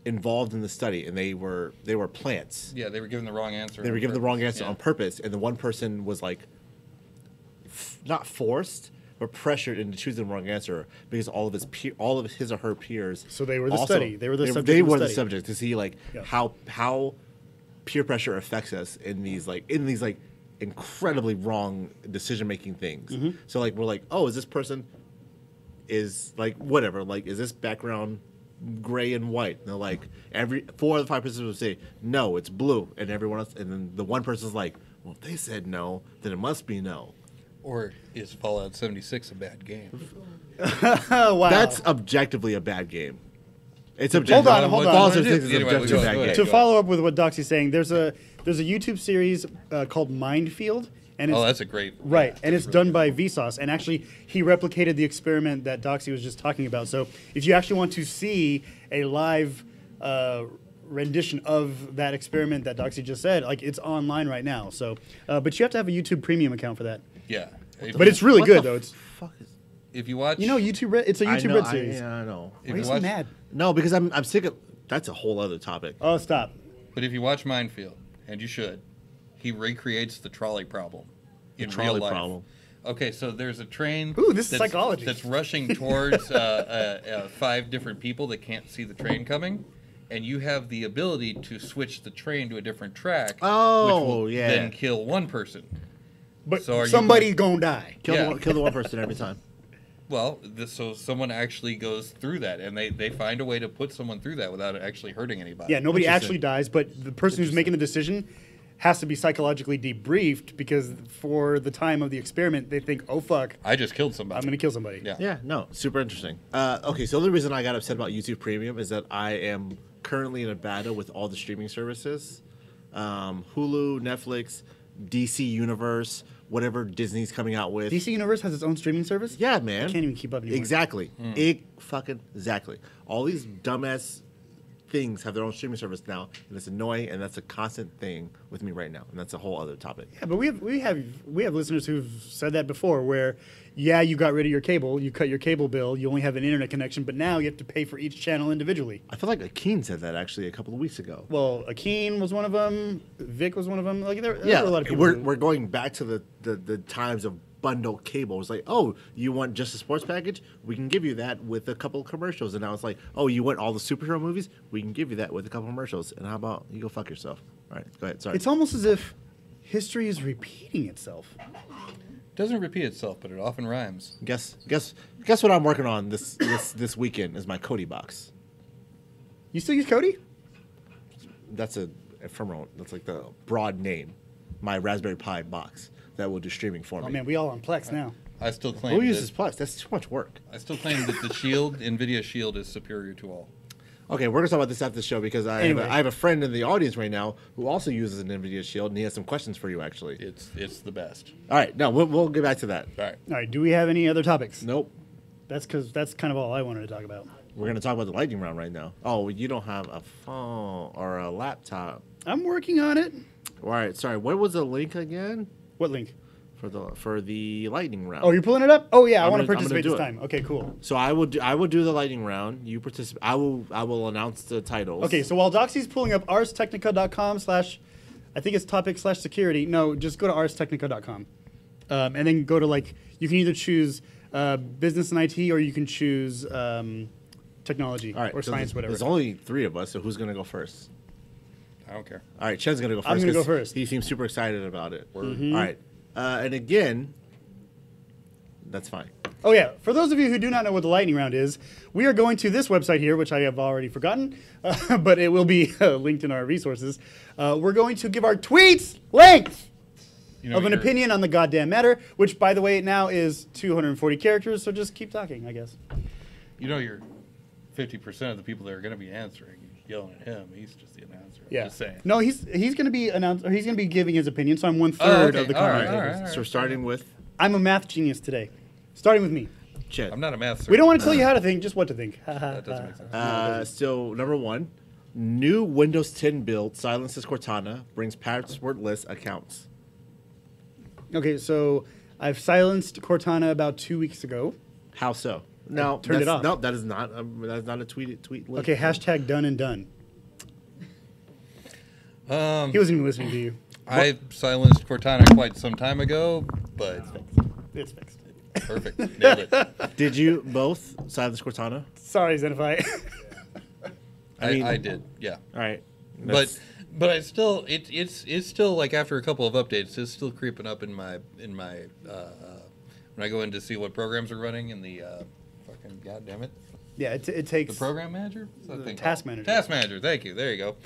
involved in the study, and they were plants. Yeah, they were given the wrong answer. They were given the wrong answer on purpose, and the one person was like not forced, but pressured into choosing the wrong answer because all of his or her peers. So they were the also- study. They were the subject. They of the were the study. subject to see like Yeah. how peer pressure affects us in these incredibly wrong decision making things. Mm-hmm. So like we're like, oh, is this person is like whatever, like is this background gray and white? And they're like, every 4 of the 5 participants would say no, it's blue, and everyone else, and then the one person's like, well, if they said no, then it must be no. Or is Fallout 76 a bad game? Wow. That's objectively a bad game. It's Hold objective. on, hold on. Fallout Anyway, 76 is go objectively a ahead, bad go ahead. game. To follow up with what Doxy's saying, there's a YouTube series called Mindfield, and it's, Oh, that's a great. right, yeah, and it's that's done really by Vsauce, and actually he replicated the experiment that Doxy was just talking about. So if you actually want to see a live rendition of that experiment that Doxy just said, like it's online right now. So, but you have to have a YouTube Premium account for that. good. Yeah. But it's really What good the though. It's fuck is If you watch, YouTube Red. It's a YouTube Red series. I know. If Why are you you so watch- mad? No, because I'm sick of. That's a whole other topic. Oh, stop. But if you watch Minefield, and you should, he recreates the trolley problem in trolley real life. problem. Okay, so there's a train. Ooh, this is psychology. That's rushing towards 5 different people that can't see the train coming, and you have the ability to switch the train to a different track. Oh, which will yeah. Then kill one person. But So are you somebody's gonna die. Kill Yeah. kill the one person every time. Well, so someone actually goes through that, and they find a way to put someone through that without actually hurting anybody. Yeah, nobody Interesting. actually dies, but the person who's making the decision has to be psychologically debriefed because for the time of the experiment, they think, "Oh fuck, I just killed somebody. I'm gonna kill somebody." Yeah. Yeah, no, super interesting. Okay, so the only reason I got upset about YouTube Premium is that I am currently in a battle with all the streaming services, Hulu, Netflix, DC Universe, whatever Disney's coming out with. DC Universe has its own streaming service. Yeah, man. I can't even keep up anymore. Exactly. Fucking exactly. All these dumbass things have their own streaming service now, and it's annoying, and that's a constant thing with me right now, and that's a whole other topic. Yeah, but we have listeners who've said that before, where you got rid of your cable, you cut your cable bill, you only have an internet connection, but now you have to pay for each channel individually. I feel like Akeen said that actually a couple of weeks ago. Well, Akeen was one of them. Vic was one of them. Like there were Yeah, a lot of people. we're going back to the times of bundle cable. It's like, oh, you want just a sports package? We can give you that with a couple of commercials. And now it's like, oh, you want all the superhero movies? We can give you that with a couple of commercials. And how about you go fuck yourself? All right, go ahead. Sorry. It's almost as if history is repeating itself. It doesn't repeat itself, but it often rhymes. Guess what I'm working on this weekend is my Kodi box. You still use Cody? That's a ephemeral. That's like the broad name. My Raspberry Pi box that will do streaming for me. Oh man, we all on Plex now. I still claim Who that, uses Plex? That's too much work. I still claim that the Shield, NVIDIA Shield, is superior to all. Okay, we're gonna talk about this after the show because Anyway. I have a friend in the audience right now who also uses an NVIDIA Shield, and he has some questions for you actually. It's the best. All right, no, we'll get back to that. All right. All right, do we have any other topics? Nope. That's because that's kind of all I wanted to talk about. We're gonna talk about the lightning round right now. Oh, you don't have a phone or a laptop. I'm working on it. All right, sorry. What was the link again What link? for the lightning round? Oh, you're pulling it up? Oh yeah, I I'm want to gonna- I'm gonna participate do this it. time. Okay, cool. So I will do the lightning round. You participate. I will announce the titles. Okay, so while Doxy's pulling up arstechnica.com/ I think it's topic/security. No, just go to arstechnica.com. And then go to you can either choose business and IT or you can choose technology All right. or so science, whatever. There's only 3 of us, so who's gonna go first? I don't care. All right, Chen's gonna go first. I'm gonna go 'cause first. He seems super excited about it. Mhm. All right, and again, that's fine. Oh yeah, for those of you who do not know what the lightning round is, we are going to this website here, which I have already forgotten, but it will be linked in our resources. We're going to give our tweets length You know, of an you're- opinion on the goddamn matter, which, by the way, now is 240 characters, so just keep talking, I guess. You know, you're 50% of the people that are going to be answering, yelling at him. He's just the announcer. Yeah. Just saying. No, he's going to be he's going to be giving his opinion, so I'm 1/3 okay. of the All right, commentators. all right. So we're starting with I'm a math genius today. Starting with me. Chen. I'm not a math. We don't want to tell you how to think, just what to think. That doesn't make sense. So number 1, new Windows 10 build silences Cortana, brings passwordless accounts. Okay, so I've silenced Cortana about 2 weeks ago. How so? No, turned it that's- off. No, that is not. That's not a tweet link. Okay, hashtag done and done. He wasn't even listening to you. I silenced Cortana quite some time ago, but It's fixed. Perfect. Nailed it. Did you both silence Cortana? Sorry, Zenify. I did. Yeah. All right. But I still it's still like after a couple of updates, it's still creeping up in my when I go in to see what programs are running in the fucking goddamn it. Yeah, it takes The program manager? What's that thing task called? manager. Task manager, thank you. There you go.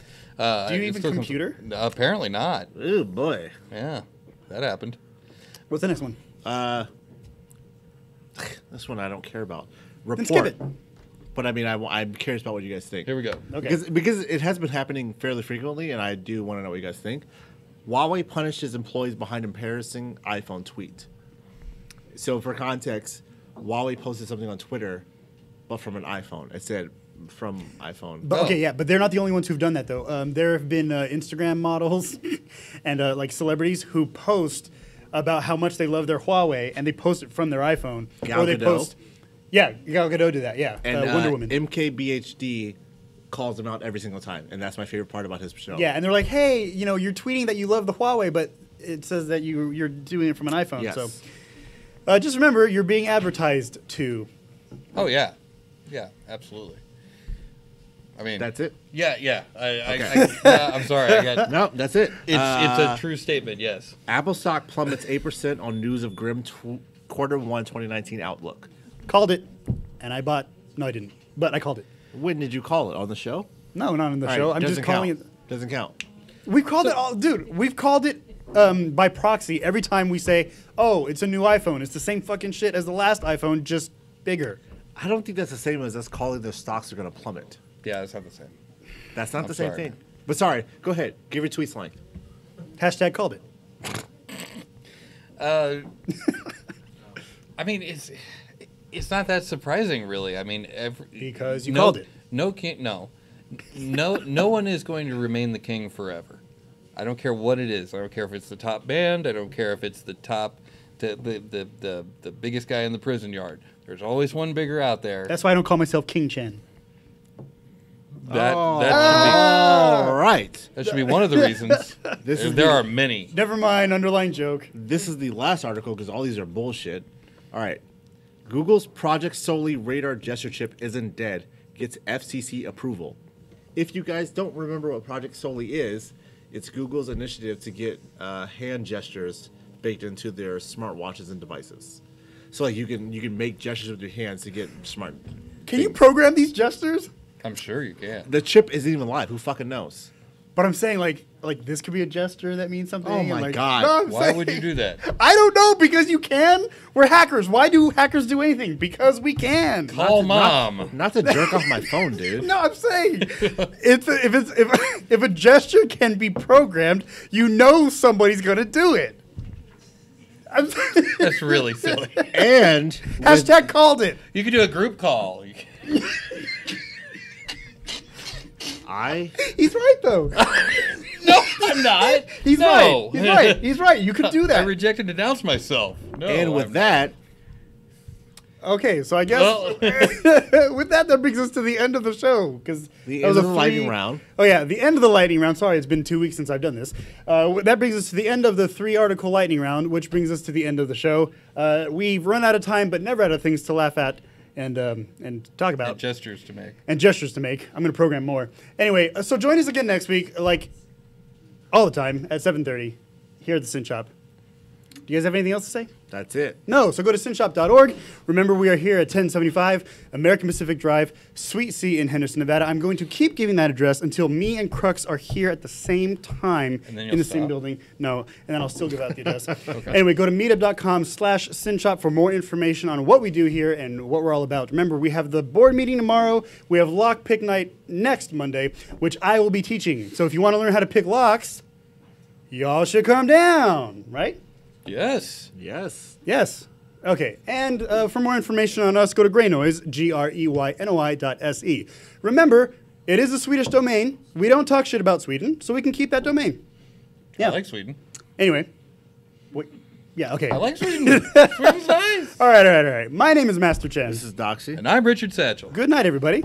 Do you it even still comes- computer? Apparently not. Oh boy. Yeah. That happened. What's the next one? This one I don't care about. Then Report. skip it. But I mean, I'm curious about what you guys think. Here we go. Okay. Because it has been happening fairly frequently, and I do want to know what you guys think. Huawei punished its employees behind embarrassing iPhone tweet. So for context, Huawei posted something on Twitter, but from an iPhone. It said from iPhone. But okay, yeah, but they're not the only ones who've done that though. There have been Instagram models and like celebrities who post about how much they love their Huawei, and they post it from their iPhone, Gal or they Gadot. post. Yeah, Gal Gadot did that. Yeah, And Wonder Woman. MKBHD calls them out every single time, and that's my favorite part about his show. Yeah, and they're like, hey, you're tweeting that you love the Huawei, but it says that you're doing it from an iPhone. Yes. So just remember, you're being advertised to. Oh yeah. Yeah, absolutely. I mean That's it? Yeah. Okay. I'm sorry. I got No, that's it. it's a true statement, yes. Apple stock plummets 8% on news of grim quarter 1 2019 outlook. Called it, and I bought. No, I didn't, but I called it. When did you call it? On the show? No, not on the All show. right, I'm just doesn't calling count. it. Doesn't count. We've called it all, dude. We've called it by proxy every time we say, "Oh, it's a new iPhone." It's the same fucking shit as the last iPhone, just bigger. I don't think that's the same as us calling their stocks are going to plummet. Yeah, it's not the same. That's not I'm the same sorry. thing. But sorry, go ahead. Give your tweet slang. Hashtag called it. I mean, it's not that surprising, really. I mean, Because you called it. No one is going to remain the king forever. I don't care what it is. I don't care if it's the top band. I don't care if it's the top, the biggest guy in the prison yard. There's always one bigger out there. That's why I don't call myself King Chen. All That right. should be one of the reasons. There are many. Never mind. Underlying joke. This is the last article because all these are bullshit. All right. Google's Project Soli radar gesture chip isn't dead. Gets FCC approval. If you guys don't remember what Project Soli is, it's Google's initiative to get hand gestures baked into their smartwatches and devices. So like you can make gestures with your hands to get smart. Can you things. program these gestures? I'm sure you can. The chip isn't even live. Who fucking knows? But I'm saying like this could be a gesture that means something. Oh and, my like, God. No, I'm Why saying- would you do that? I don't know, because you can. We're hackers. Why do hackers do anything? Because we can. Call mom. Not to jerk off my phone, dude. No, I'm saying if a gesture can be programmed, you know somebody's gonna do it. I'm That's really silly. And Hashtag called it. You could do a group call. He's right though. No, I'm not. He's No. right. He's right. He's right. You could do I that. reject and denounce myself. No, and with I'm that, Okay, so I guess Well- with that brings us to the end of the show because the end of the lightning round. Oh yeah, the end of the lightning round. Sorry, it's been 2 weeks since I've done this. That brings us to the end of the 3-article lightning round, which brings us to the end of the show. We've run out of time, but never out of things to laugh at and talk about. And gestures to make. And gestures to make. I'm going to program more. Anyway, so join us again next week, like all the time at 7:30 here at the Sin Shop. Do you guys have anything else to say? That's it. No, so go to sinshop.org. Remember, we are here at 1075 American Pacific Drive, Suite C in Henderson, Nevada. I'm going to keep giving that address until me and Crux are here at the same time And then in you'll the same stop? building. No, and then I'll still give out the address. Anyway, go to meetup.com/sinshop for more information on what we do here and what we're all about. Remember, we have the board meeting tomorrow. We have lock pick night next Monday, which I will be teaching. So if you want to learn how to pick locks, y'all should come down, right? Yes. Yes. Yes. Okay. And for more information on us, go to Greynoise, GREYNOI.se. Remember, it is a Swedish domain. We don't talk shit about Sweden, so we can keep that domain. Yeah. I like Sweden. Anyway. Yeah, okay. I like Sweden. Sweden's nice. All right. My name is Master Chen. This is Doxy. And I'm Richard Satchel. Good night, everybody.